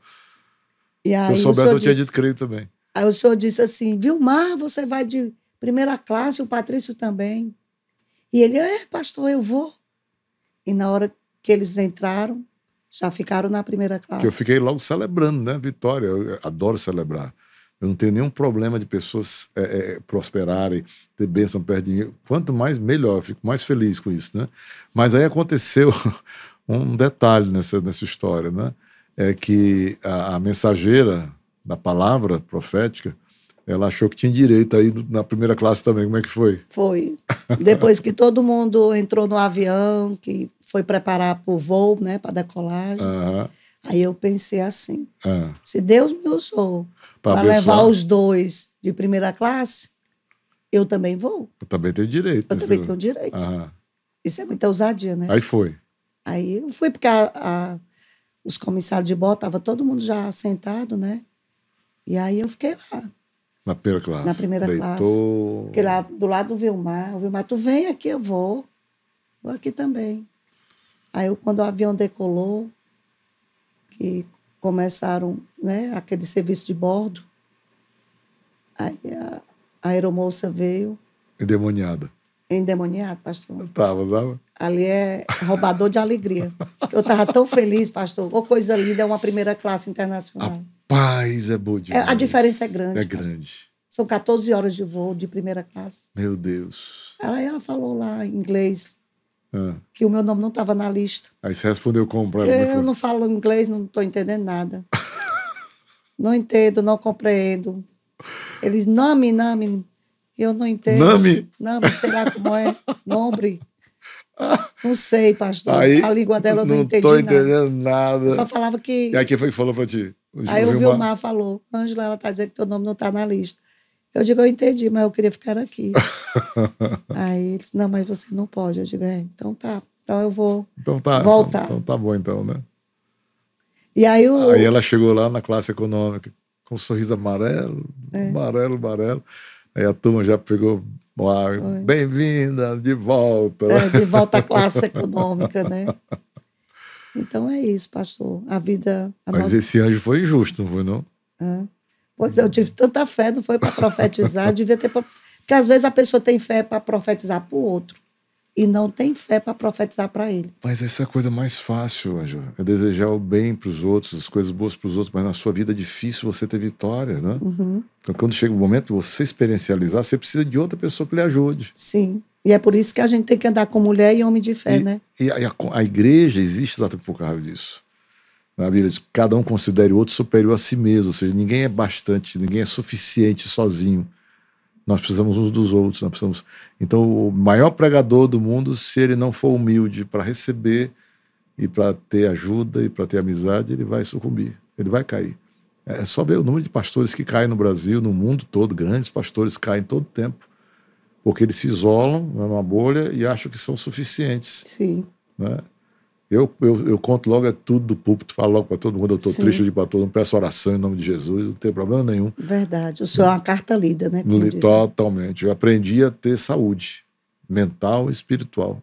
E aí, Se eu soubesse, eu tinha dito creio também. Aí o senhor disse assim, Vilmar, você vai de primeira classe, o Patrício também. E ele, pastor, eu vou. E na hora que eles entraram, já ficaram na primeira classe. Que eu fiquei logo celebrando, né? Vitória. Eu adoro celebrar. Eu não tenho nenhum problema de pessoas prosperarem, ter bênção perto de mim. Quanto mais, melhor. Eu fico mais feliz com isso, né? Mas aí aconteceu um detalhe nessa história, né? É que a mensageira da palavra profética, ela achou que tinha direito aí na primeira classe também. Como é que foi? Foi. Depois que todo mundo entrou no avião, que foi preparar para o voo, né? Para decolagem. Aham. Aí eu pensei assim, Ah. se Deus me usou Pra para abençoar. levar os dois de primeira classe, eu também vou. Eu também tenho direito. Eu né? também tenho direito. Aham. Isso é muita ousadia, né? Aí foi. Aí eu fui porque os comissários de bordo, estava todo mundo já sentado, né? E aí eu fiquei lá, Na primeira classe. na primeira classe. Deitou. Fiquei lá do lado do Vilmar. O Vilmar, tu vem aqui, eu vou. Vou aqui também. Aí quando o avião decolou, que começaram, né, aquele serviço de bordo, aí a aeromoça veio, Endemoniada. endemoniado, pastor. Tava. Ali é roubador de alegria. Eu estava tão feliz, pastor. Ô, coisa linda, é uma primeira classe internacional. Paz é boa demais. A diferença é grande. É pastor. grande. São 14 horas de voo de primeira classe. Meu Deus. Aí ela falou lá em inglês Ah. que o meu nome não estava na lista. Aí você respondeu como pra ela? Como é que Eu foi? não falo inglês, não estou entendendo nada. Não entendo, não compreendo. Eles, nome. Eu não entendo. Nome? Nome, sei lá como é. Nome. Não sei, pastor. Aí, A língua dela eu não entendi tô nada. entendendo nada. Eu só falava que... E aí quem foi que falou pra ti? Aí o Vilmar falou, Ângela, ela está dizendo que teu nome não está na lista. Eu digo, eu entendi, mas eu queria ficar aqui. Aí ele disse, não, mas você não pode. Eu digo, então tá. Então eu vou Então tá. voltar. Então tá bom então, né? E aí Aí ela chegou lá na classe econômica com um sorriso amarelo, amarelo. Aí a turma já pegou, bem-vinda, de volta. De volta à classe econômica, né? Então é isso, pastor. A vida... Mas esse anjo foi injusto, não foi, não? Pois é, eu tive tanta fé, não foi para profetizar, devia ter... Porque às vezes a pessoa tem fé para profetizar para o outro e não tem fé para profetizar para ele. Mas essa é a coisa mais fácil, Anjo. É desejar o bem para os outros, as coisas boas para os outros, mas na sua vida é difícil você ter vitória, né? Então, quando chega o momento de você experiencializar, você precisa de outra pessoa que lhe ajude. Sim. E é por isso que a gente tem que andar com mulher e homem de fé, né? E a igreja existe exatamente por causa disso. Na Bíblia diz que cada um considere o outro superior a si mesmo, ou seja, ninguém é bastante, ninguém é suficiente sozinho. Nós precisamos uns dos outros. Nós precisamos... Então, o maior pregador do mundo, se ele não for humilde para receber e para ter ajuda e para ter amizade, ele vai sucumbir, ele vai cair. É só ver o número de pastores que caem no Brasil, no mundo todo, grandes pastores caem todo tempo, porque eles se isolam numa bolha e acham que são suficientes. Sim. Né? Eu conto logo tudo do púlpito, falo logo para todo mundo, eu estou triste de ir para todo mundo, peço oração em nome de Jesus, não tem problema nenhum. Verdade, o senhor é uma carta lida, né? Totalmente, eu aprendi a ter saúde mental e espiritual.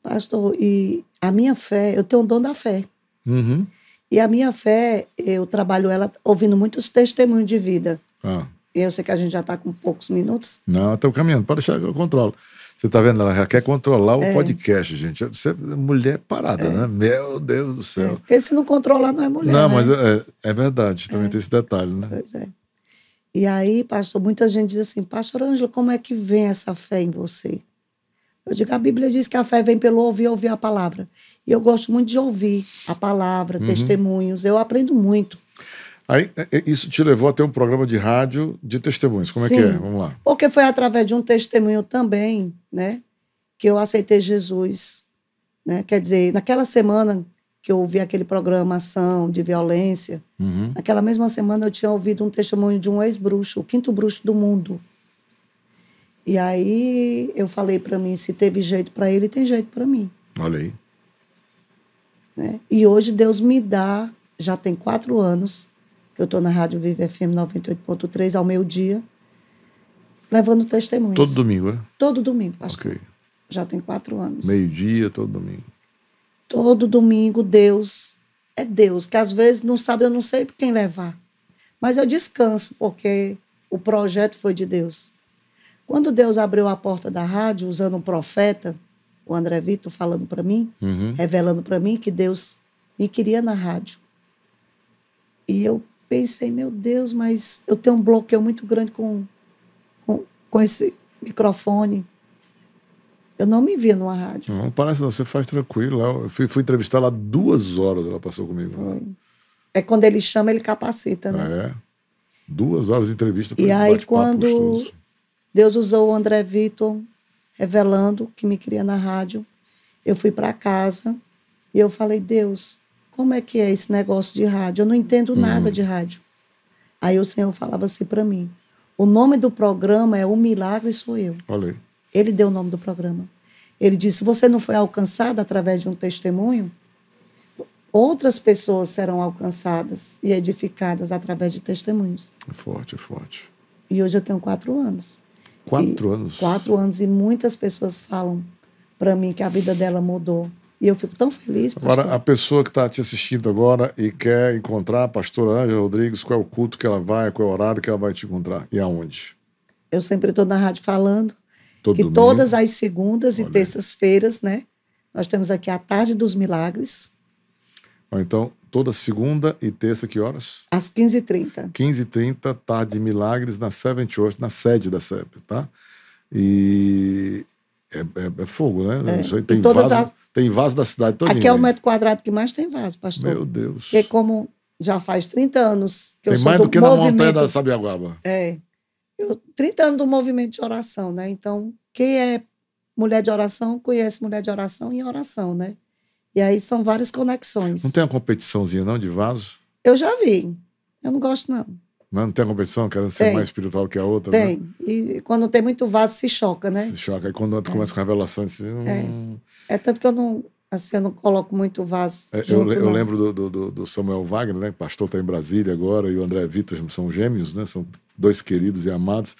Pastor, e a minha fé, eu tenho o dom da fé. E a minha fé, eu trabalho ela ouvindo muitos testemunhos de vida. Eu sei que a gente já está com poucos minutos. Não, estou caminhando, pode deixar que eu controlo. Você está vendo, ela já quer controlar o podcast, gente. Você é mulher parada, né? Meu Deus do céu. Porque se não controlar, não é mulher, não, né? Mas é verdade, também tem esse detalhe, né? Pois é. E aí, pastor, muita gente diz assim, pastor Ângelo, como é que vem essa fé em você? Eu digo, a Bíblia diz que a fé vem pelo ouvir a palavra. E eu gosto muito de ouvir a palavra, testemunhos. Eu aprendo muito. Aí, isso te levou a ter um programa de rádio de testemunhos. Como é que é? Vamos lá. Porque foi através de um testemunho também, né, que eu aceitei Jesus. Né? Quer dizer, naquela semana que eu ouvi aquele programação de violência, naquela mesma semana eu tinha ouvido um testemunho de um ex-bruxo, o 5º bruxo do mundo. E aí eu falei para mim, se teve jeito para ele, tem jeito para mim. Olha aí. Né? E hoje Deus me dá, já tem 4 anos, que eu estou na Rádio Viva FM 98.3 ao meio-dia, levando testemunhos. Todo domingo, é? Todo domingo, pastor. Ok. Já tem 4 anos. Meio-dia, todo domingo. Todo domingo, Deus é Deus, que às vezes não sabe, eu não sei quem levar. Mas eu descanso, porque o projeto foi de Deus. Quando Deus abriu a porta da rádio, usando um profeta, o André Vitor falando para mim, revelando para mim que Deus me queria na rádio. E eu pensei, meu Deus, mas eu tenho um bloqueio muito grande com esse microfone. Eu não me via numa rádio. Não parece não, você faz tranquilo. Eu fui entrevistar lá 2 horas, ela passou comigo. Foi. É quando ele chama, ele capacita, né? 2 horas de entrevista. E aí, quando Deus usou o André Vitor, revelando que me queria na rádio, eu fui para casa e eu falei, Deus, como é que é esse negócio de rádio? Eu não entendo nada de rádio. Aí o Senhor falava assim para mim, o nome do programa é O Milagre Sou Eu. Olha aí. Ele deu o nome do programa. Ele disse, você não foi alcançado através de um testemunho? Outras pessoas serão alcançadas e edificadas através de testemunhos. É forte, é forte. E hoje eu tenho 4 anos. 4 anos? 4 anos, e muitas pessoas falam para mim que a vida dela mudou. E eu fico tão feliz, pastor. Agora, a pessoa que está te assistindo agora e quer encontrar a pastora Ângela Rodrigues, qual é o culto que ela vai, qual é o horário que ela vai te encontrar e aonde? Eu sempre estou na rádio falando que domingo? Todas as segundas e terças-feiras, né? Nós temos aqui a Tarde dos Milagres. Então, toda segunda e terça, que horas? Às 15h30. 15h30, Tarde de Milagres, na Seventh Church, na sede da SEP, tá? E é fogo, né? Isso aí tem vaso da cidade toda. Aqui é o metro quadrado que mais tem vaso, pastor. Meu Deus. Porque como já faz 30 anos que eu sou do movimento... Tem mais do que na montanha da Sabiaguaba. 30 anos do movimento de oração, né? Então, quem é mulher de oração, conhece mulher de oração em oração, né? E aí são várias conexões. Não tem uma competiçãozinha, não, de vaso? Eu já vi. Eu não gosto, não. Não tem competição, querendo ser mais espiritual que a outra? Tem. Né? E quando tem muito vaso, se choca, né? Se choca. Aí quando outro começa com a revelação, assim... tanto que eu não coloco muito vaso junto, eu lembro do Samuel Wagner, né? O pastor está em Brasília agora, e o André Vitor são gêmeos, né? São 2 queridos e amados.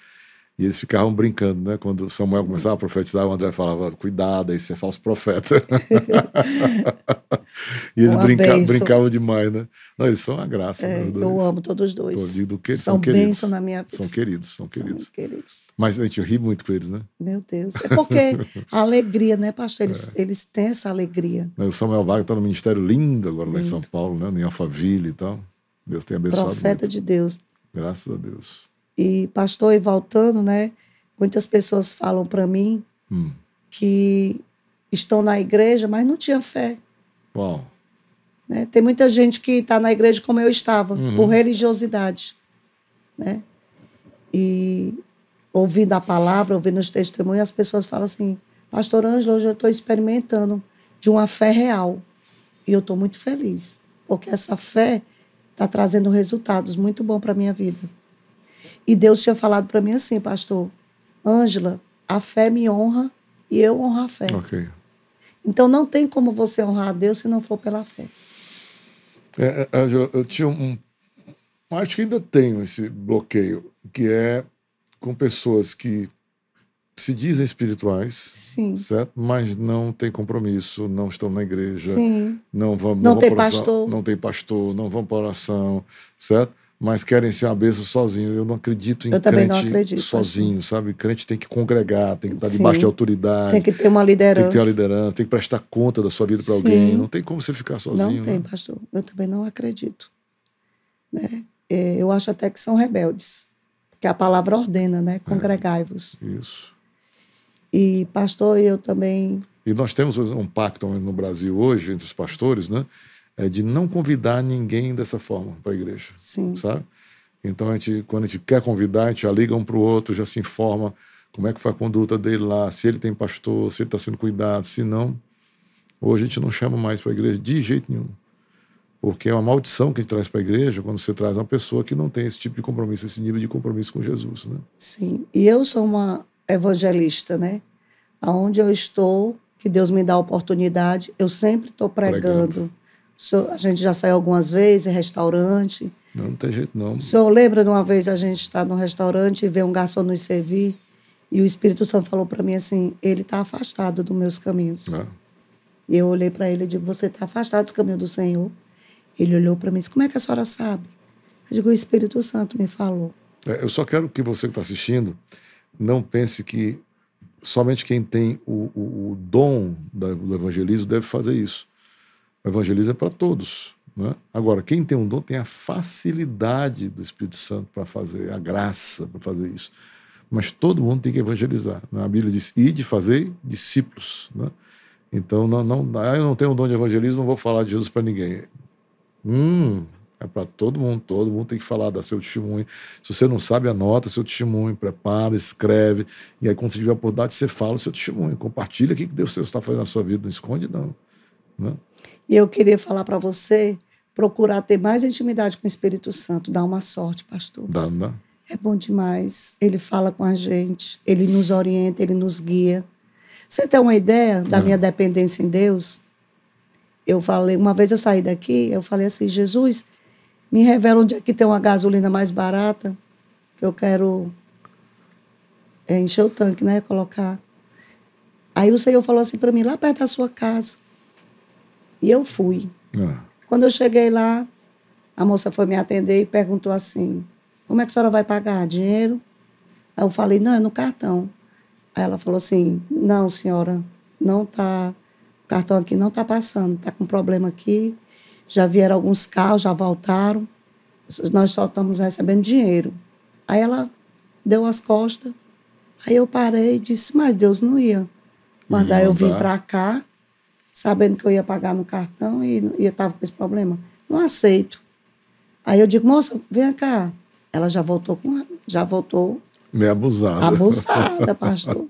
E eles ficavam brincando, né? Quando Samuel começava a profetizar, o André falava, cuidado, aí você é falso profeta. E eles Uma bênção. brincavam demais, né? Não, eles são uma graça, né, os Eu dois. amo todos os Tô dois. lindo que eles são São bênção queridos. na minha vida. São queridos, são São queridos. muito queridos. Mas a gente ri muito com eles, né? Meu Deus. É porque a alegria, né, pastor? Eles têm essa alegria. O Samuel Wagner está no ministério lindo agora lá em São Lindo. Paulo, né? Em Alphaville e tal. Deus tem abençoado Profeta muito. de Deus. Graças a Deus. E, pastor, e voltando, né? Muitas pessoas falam para mim que estão na igreja, mas não tinham fé. Uau. Né? Tem muita gente que está na igreja como eu estava, por religiosidade. Né? E ouvindo a palavra, ouvindo os testemunhos, as pessoas falam assim, pastor Ângelo, hoje eu estou experimentando de uma fé real. E eu estou muito feliz, porque essa fé está trazendo resultados muito bons para a minha vida. E Deus tinha falado para mim assim, pastor, Ângela, a fé me honra e eu honro a fé. Ok. Então não tem como você honrar a Deus se não for pela fé. Eu tinha acho que ainda tenho esse bloqueio, que é com pessoas que se dizem espirituais, Sim. certo? Mas não têm compromisso, não estão na igreja, Sim. não vão tem para oração, pastor. não tem pastor, não vão para oração, certo? Mas querem ser uma bênção sozinho. Eu não acredito em Eu também crente não acredito, sozinho, sabe? Crente tem que congregar, tem que estar Sim. debaixo de autoridade. Tem que ter uma liderança. Tem que ter uma liderança, tem que prestar conta da sua vida para alguém. Não tem como você ficar sozinho. Não tem, pastor. Eu também não acredito. Né? Eu acho até que são rebeldes. Porque a palavra ordena, né? Congregai-vos. Isso. E, pastor, eu também... E nós temos um pacto no Brasil hoje, entre os pastores, né? É de não convidar ninguém dessa forma para a igreja. Sim. Sabe? Então, quando a gente quer convidar, a gente já liga um para o outro, já se informa como é que foi a conduta dele lá, se ele tem pastor, se ele está sendo cuidado, se não. Hoje a gente não chama mais para a igreja de jeito nenhum. Porque é uma maldição que a gente traz para a igreja quando você traz uma pessoa que não tem esse tipo de compromisso, esse nível de compromisso com Jesus. Né? Sim. E eu sou uma evangelista, né? Aonde eu estou, que Deus me dá a oportunidade, eu sempre estou pregando. A gente já saiu algumas vezes em restaurante. Não tem jeito, não. O senhor lembra de uma vez a gente estar num restaurante e ver um garçom nos servir e o Espírito Santo falou para mim assim, ele está afastado dos meus caminhos. E eu olhei para ele e digo, você está afastado dos caminhos do Senhor? Ele olhou para mim e disse, como é que a senhora sabe? Eu digo, o Espírito Santo me falou. Eu só quero que você que está assistindo não pense que somente quem tem o dom do evangelismo deve fazer isso. O evangelismo é para todos. Né? Agora, quem tem um dom tem a facilidade do Espírito Santo para fazer, a graça para fazer isso. Mas todo mundo tem que evangelizar. Né? A Bíblia diz, ide fazer discípulos. Né? Então, eu não tenho um dom de evangelismo, não vou falar de Jesus para ninguém. É para todo mundo tem que falar, dar seu testemunho. Se você não sabe, anota seu testemunho, prepara, escreve, e aí quando você tiver a oportunidade, você fala o seu testemunho, compartilha o que Deus está fazendo na sua vida, não esconde não. Né? E eu queria falar para você, procurar ter mais intimidade com o Espírito Santo, dá uma sorte, pastor. Dá. É bom demais, ele fala com a gente, ele nos orienta, ele nos guia. Você tem uma ideia da minha dependência em Deus? Eu falei, uma vez eu saí daqui, eu falei assim, Jesus, me revela onde é que tem uma gasolina mais barata, que eu quero encher o tanque, né, colocar. Aí o Senhor falou assim para mim, lá perto da sua casa. E eu fui. Quando eu cheguei lá, a moça foi me atender e perguntou assim, como é que a senhora vai pagar? Dinheiro? Aí eu falei, não, é no cartão. Aí ela falou assim, não, senhora, não tá... O cartão aqui não está passando, está com problema aqui. Já vieram alguns carros, já voltaram. Nós só estamos recebendo dinheiro. Aí ela deu as costas. Aí eu parei e disse, mas Deus não ia mandar eu vir para cá, sabendo que eu ia pagar no cartão e estava com esse problema. Não aceito. Aí eu digo, moça, vem cá. Ela já voltou meio abusada. Abusada, pastor.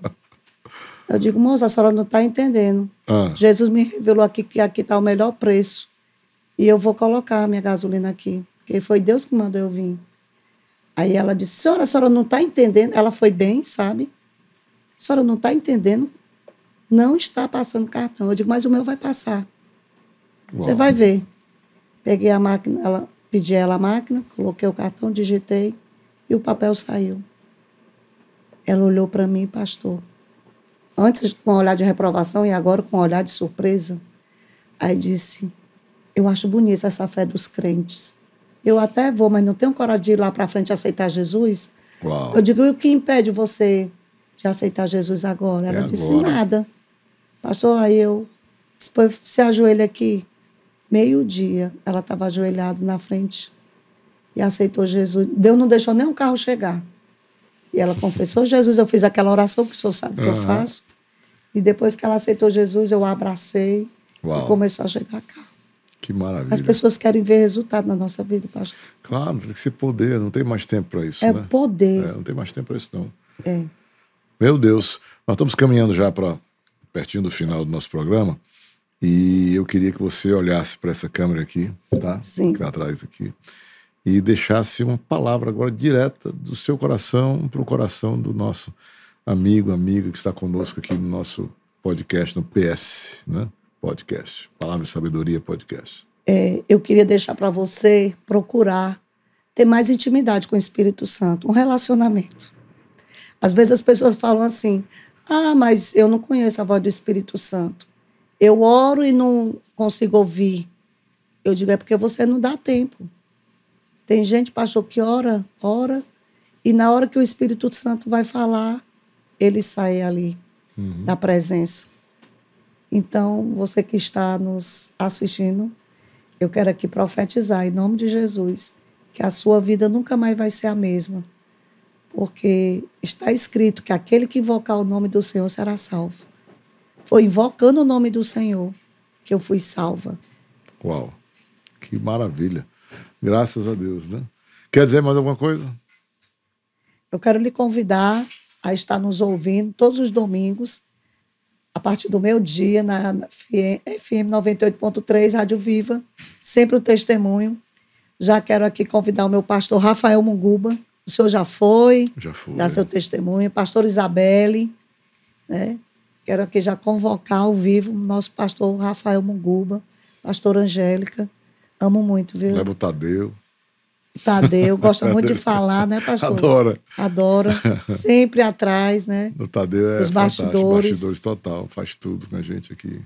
Eu digo, moça, a senhora não está entendendo. Jesus me revelou aqui que aqui está o melhor preço. E eu vou colocar a minha gasolina aqui. Porque foi Deus que mandou eu vir. Aí ela disse, a senhora não está entendendo. Ela foi bem, sabe? A senhora não está entendendo. Não está passando cartão. Eu digo, mas o meu vai passar. Você vai ver. Peguei a máquina, pedi ela a máquina, coloquei o cartão, digitei e o papel saiu. Ela olhou para mim, pastor, antes com um olhar de reprovação e agora com um olhar de surpresa. Aí disse, eu acho bonita essa fé dos crentes. Eu até vou, mas não tenho coragem de ir lá para frente aceitar Jesus. Uau. Eu digo, e o que impede você de aceitar Jesus agora? Ela disse, agora? nada. Pastor, aí eu depois se ajoelha aqui. Meio-dia, ela estava ajoelhada na frente e aceitou Jesus. Deus não deixou nem um carro chegar. E ela confessou Jesus. Eu fiz aquela oração que o senhor sabe que eu faço. E depois que ela aceitou Jesus, eu a abracei. Uau. E começou a chegar cá. Que maravilha. As pessoas querem ver resultado na nossa vida, pastor. Claro, tem que ser poder, não tem mais tempo para isso, É né? poder. Não tem mais tempo para isso, não. É. Meu Deus, nós estamos caminhando já para pertinho do final do nosso programa e eu queria que você olhasse para essa câmera aqui, tá? Sim. Aqui atrás aqui, e deixasse uma palavra agora direta do seu coração para o coração do nosso amigo, amiga que está conosco aqui no nosso podcast, no PS, né? Podcast, Palavra de Sabedoria Podcast. Eu queria deixar para você procurar ter mais intimidade com o Espírito Santo, um relacionamento. Às vezes as pessoas falam assim, mas eu não conheço a voz do Espírito Santo. Eu oro e não consigo ouvir. Eu digo, é porque você não dá tempo. Tem gente, pastor, que ora, e na hora que o Espírito Santo vai falar, ele sai ali da presença. Então, você que está nos assistindo, eu quero aqui profetizar, em nome de Jesus, que a sua vida nunca mais vai ser a mesma. Porque está escrito que aquele que invocar o nome do Senhor será salvo. Foi invocando o nome do Senhor que eu fui salva. Uau, que maravilha. Graças a Deus, né? Quer dizer mais alguma coisa? Eu quero lhe convidar a estar nos ouvindo todos os domingos, a partir do meio-dia, na FM 98.3, Rádio Viva, sempre o testemunho. Já quero aqui convidar o meu pastor Rafael Munguba. O senhor já foi. Já foi. Dar seu testemunho. Pastor Isabelle, né? Quero aqui já convocar ao vivo o nosso pastor Rafael Munguba, pastor Angélica. Amo muito, viu? Leva o Tadeu. Tadeu, gosta muito de falar, né, pastor? Adora. Sempre atrás, né? O Tadeu é os fantástico, bastidores total, faz tudo com a gente aqui.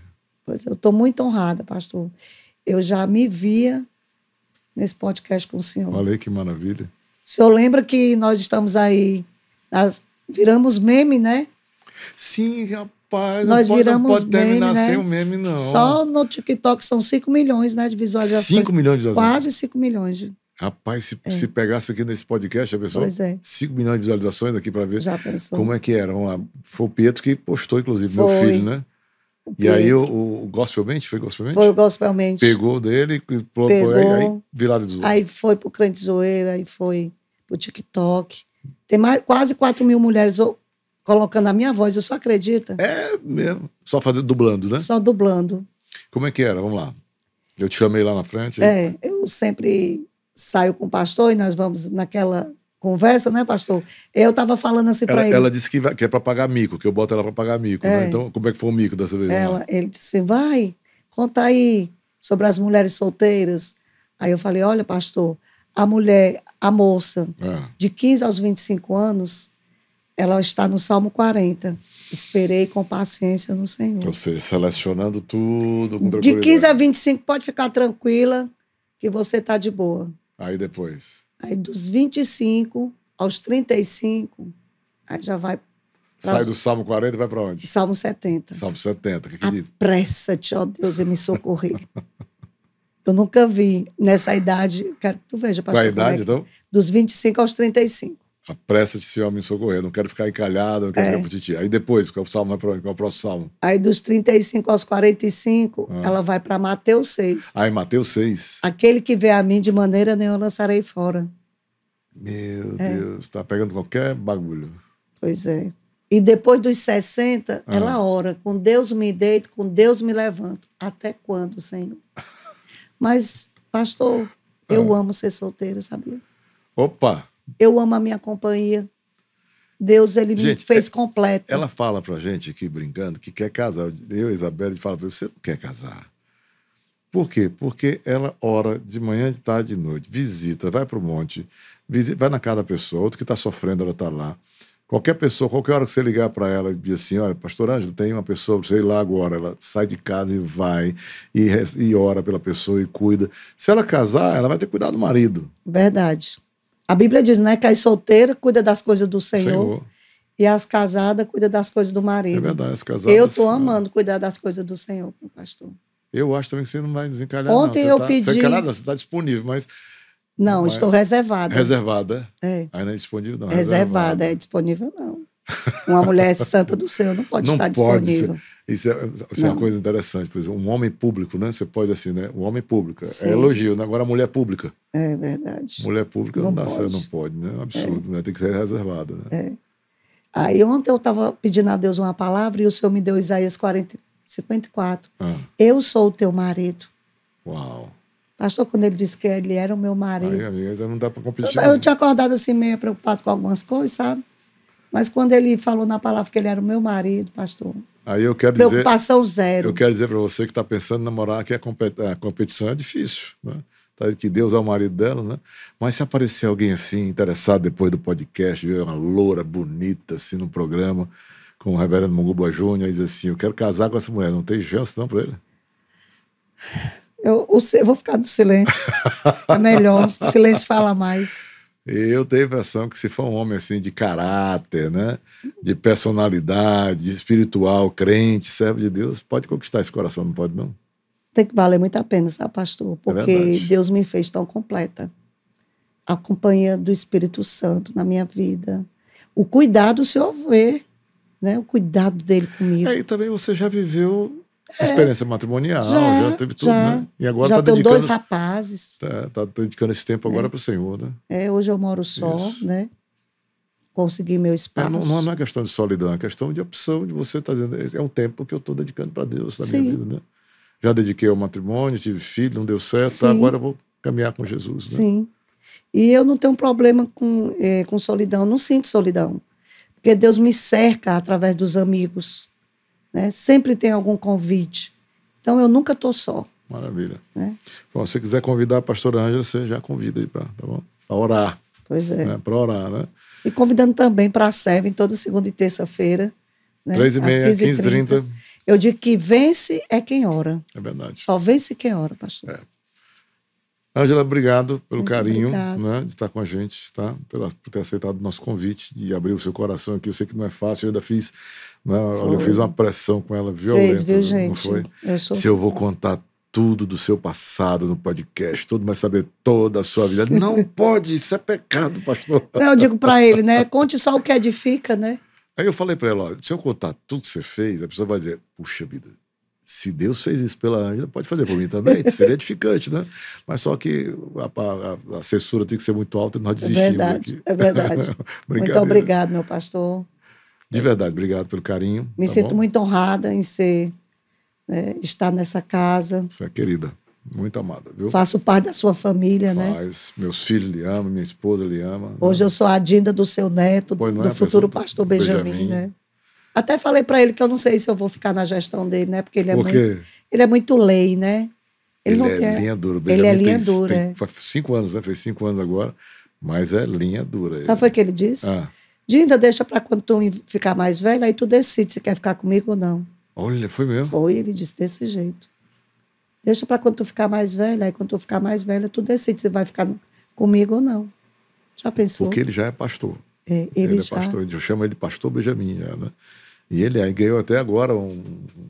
Pois eu estou muito honrada, pastor. Eu já me via nesse podcast com o senhor. Olha aí que maravilha. O senhor lembra que nós estamos aí, viramos meme, né? Sim, rapaz, nós não pode terminar meme, sem né? um meme, não. Só no TikTok são 5 milhões, né, de visualizações. 5 milhões de visualizações? Quase 5 milhões. Rapaz, se pegasse aqui nesse podcast, já pensou? Pois é. 5 milhões de visualizações aqui para ver. Já pensou? Como é que era? Foi o Pietro que postou, inclusive, Foi. meu filho, né? E aí o Gospelmente, foi Gospelmente? Foi o Gospelmente. Pegou dele, Pegou, aí viralizou. Aí foi pro Crente Zoeira, aí foi pro TikTok. Tem quase 4 mil mulheres colocando a minha voz, eu só acredita? É mesmo. Só fazendo, dublando, né? Só dublando. Como é que era? Vamos lá. Eu te chamei lá na frente. Eu sempre saio com o pastor e nós vamos naquela conversa, né, pastor? Eu estava falando assim para ele. Ela disse que é para pagar mico, que eu boto ela para pagar mico, né? Então, como é que foi o mico dessa vez? Ele disse, vai, conta aí sobre as mulheres solteiras. Aí eu falei, olha, pastor, a moça de 15 aos 25 anos, ela está no Salmo 40. Esperei com paciência no Senhor. Ou seja, selecionando tudo com tranquilidade. De 15 a 25, pode ficar tranquila que você está de boa. Aí depois? Aí dos 25 aos 35, aí já vai... Sai do Salmo 40 e vai para onde? Salmo 70. Salmo 70, o que diz? Apressa-te, ó Deus, e me socorrer. Eu nunca vi nessa idade, quero que tu veja, pastor. Qual a idade, então? Dos 25 aos 35. Apressa-te, Senhor, a me socorrer. Não quero ficar encalhado, não quero ficar pro titi. Aí depois, qual é o salmo? Vai para onde? Qual é o próximo salmo? Aí dos 35 aos 45, ela vai para Mateus 6. Aí Mateus 6. Aquele que vê a mim de maneira nenhuma lançarei fora. Meu Deus, tá pegando qualquer bagulho. Pois é. E depois dos 60, ela ora, com Deus me deito, com Deus me levanto. Até quando, Senhor? Mas, pastor, eu amo ser solteira, sabia? Opa! Eu amo a minha companhia. Deus, ele me fez completa. Ela fala pra gente aqui, brincando, que quer casar. Eu e a Isabelle fala pra você não quer casar. Por quê? Porque ela ora de manhã, de tarde, de noite, visita, vai pro monte, vai na casa da pessoa, outro que está sofrendo, ela está lá, Qualquer pessoa, qualquer hora que você ligar para ela e dizer assim, olha, pastor Ângelo, tem uma pessoa para você ir lá agora, ela sai de casa e vai, e ora pela pessoa e cuida. Se ela casar, ela vai ter que cuidar do marido. Verdade. A Bíblia diz, né, que as solteiras cuidam das coisas do Senhor, Senhor. e as casadas cuidam das coisas do É marido. verdade, as casadas... Eu estou amando cuidar das coisas do Senhor, meu pastor. Eu acho também que você não vai desencalhar, Ontem não. eu pedi... Desencalhar, você está disponível, mas... Não, estou reservada. Reservada, é? Aí não é disponível, não. Reservada, é disponível, não. Uma mulher santa do Senhor não pode estar disponível. Isso é uma coisa interessante. Por exemplo, um homem público, né? Você pode assim, né? Um homem público. Sim. É elogio, né? Agora a mulher pública. É verdade. Mulher pública não dá certo, não pode. pode, né? É um absurdo, né? Tem que ser reservada, né? Aí ontem eu estava pedindo a Deus uma palavra e o Senhor me deu Isaías 54. Eu sou o teu marido. Uau. Pastor, quando ele disse que ele era o meu marido. Aí, amiga, não dá para competir. Eu tinha acordado assim, meio preocupado com algumas coisas, sabe? Mas quando ele falou na palavra que ele era o meu marido, pastor. Aí eu quero preocupação zero. Eu quero dizer para você que está pensando em namorar que a competição é difícil, né? Tá, que Deus é o marido dela, né? Mas se aparecer alguém assim, interessado depois do podcast, ver uma loura bonita assim no programa, com o reverendo Munguba Júnior, e diz assim, eu quero casar com essa mulher, não tem chance não para ele? Eu vou ficar no silêncio. É melhor, o silêncio fala mais. Eu tenho a impressão que se for um homem assim de caráter, né? De personalidade, espiritual, crente, servo de Deus, pode conquistar esse coração, não pode não? Tem que valer muito a pena, sabe, pastor? Porque Deus me fez tão completa. A companhia do Espírito Santo na minha vida. O cuidado, o Senhor vê, né? O cuidado dele comigo. E também você já viveu experiência matrimonial, já teve tudo, né? E agora já tá tenho dedicando, 2 rapazes. Tá dedicando esse tempo agora para o Senhor, né? Hoje eu moro só, né? Consegui meu espaço. Não é questão de solidão, é questão de opção de você estar dizendo, é um tempo que eu estou dedicando para Deus na minha vida, né? Já dediquei ao matrimônio, tive filho, não deu certo, tá, agora eu vou caminhar com Jesus, né? Sim. E eu não tenho problema com solidão, não sinto solidão. Porque Deus me cerca através dos amigos, né? Sempre tem algum convite. Então eu nunca estou só. Maravilha. Né? Bom, se você quiser convidar a pastora Ângela, você já convida aí para orar. Pois é. Né? Para orar, né? E convidando também para a serve em toda segunda e terça-feira. Né? 3h30, 15h30. Eu digo que vence é quem ora. É verdade. Só vence quem ora, pastor. Ângela, obrigado pelo Muito carinho, obrigado. né, de estar com a gente, tá? Por ter aceitado o nosso convite, de abrir o seu coração aqui. Eu sei que não é fácil, eu ainda fiz, né, eu fiz uma pressão com ela violenta. Viu, gente? Não foi? Se eu vou contar tudo do seu passado no podcast, todo mundo vai saber toda a sua vida. Não pode, isso é pecado, pastor. Não, eu digo para ele, né? Conte só o que edifica, né? Aí eu falei para ela, ó, se eu contar tudo que você fez, a pessoa vai dizer, puxa vida, se Deus fez isso pela Ângela, pode fazer por mim também, seria edificante, né? Mas só que a censura tem que ser muito alta e nós desistimos aqui. É verdade. Muito obrigado, meu pastor. De verdade, obrigado pelo carinho. Me sinto muito honrada em estar nessa casa. Você é querida, muito amada, viu? Faço parte da sua família, né? Meus filhos lhe amam, minha esposa lhe ama. Hoje eu sou a Dinda do seu neto, do futuro pastor Benjamin, né? Até falei para ele que eu não sei se eu vou ficar na gestão dele, né? Porque ele é muito lei, né? Ele é linha dura. Ele é linha dura. Faz 5 anos, né? Fez 5 anos agora, mas é linha dura. Sabe foi o que ele disse? Dinda, deixa para quando tu ficar mais velho, aí tu decide se quer ficar comigo ou não. Olha, foi mesmo? Foi, ele disse desse jeito. Deixa para quando tu ficar mais velho, aí quando tu ficar mais velha, tu decide se vai ficar comigo ou não. Já pensou? Porque ele já é pastor. Ele é pastor, eu chamo ele de pastor Benjamin, já, né? E ele aí ganhou até agora um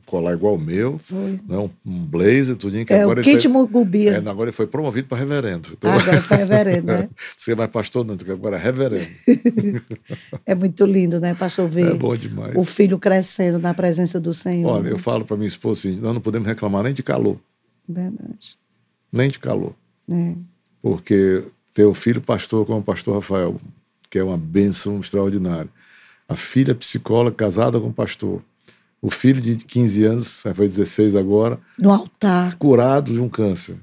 colar igual o meu, né? um blazer, tudinho. Que agora o kit Mugubia. Agora ele foi promovido para reverendo. Então, agora foi reverendo, né? Você é mais pastor, não, agora é reverendo. É muito lindo, né, pastor, ver é bom demais. O filho crescendo na presença do Senhor. Olha, eu falo para minha esposa assim, nós não podemos reclamar nem de calor. Verdade. Nem de calor. Porque ter o filho pastor como o pastor Rafael, que é uma bênção extraordinária. A filha psicóloga casada com o pastor. O filho de 15 anos, foi 16 agora. No altar. Curado de um câncer.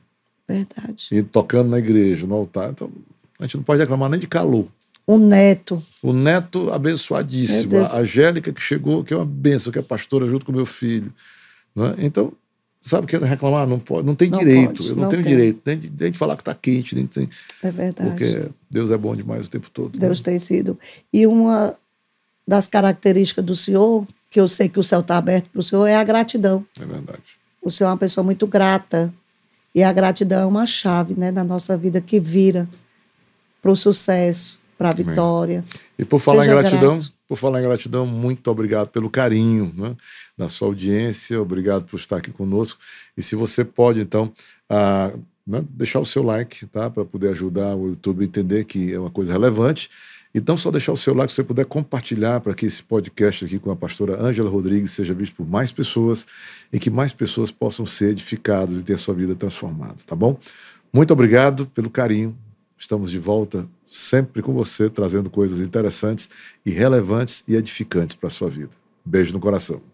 Verdade. E tocando na igreja, no altar. Então, a gente não pode reclamar nem de calor. O neto. O neto abençoadíssimo. A Angélica que chegou, que é uma bênção, que é pastora junto com o meu filho. Né? Então, sabe o que é reclamar? Não pode, não tem direito. Eu não tenho direito nem de falar que está quente. Nem tem, é verdade. Porque Deus é bom demais o tempo todo. Deus né? tem sido. E uma das características do Senhor, que eu sei que o céu está aberto para o Senhor, é a gratidão. É verdade. O Senhor é uma pessoa muito grata. E a gratidão é uma chave, né, na nossa vida que vira para o sucesso, para a vitória. E por falar Seja em gratidão, grato. muito obrigado pelo carinho, né, da sua audiência, obrigado por estar aqui conosco. E se você pode, então, né, deixar o seu like, tá, para poder ajudar o YouTube a entender que é uma coisa relevante. Então, só deixar o seu like, se você puder compartilhar para que esse podcast aqui com a pastora Ângela Rodrigues seja visto por mais pessoas e que mais pessoas possam ser edificadas e ter a sua vida transformada, tá bom? Muito obrigado pelo carinho. Estamos de volta sempre com você, trazendo coisas interessantes e relevantes e edificantes para a sua vida. Beijo no coração.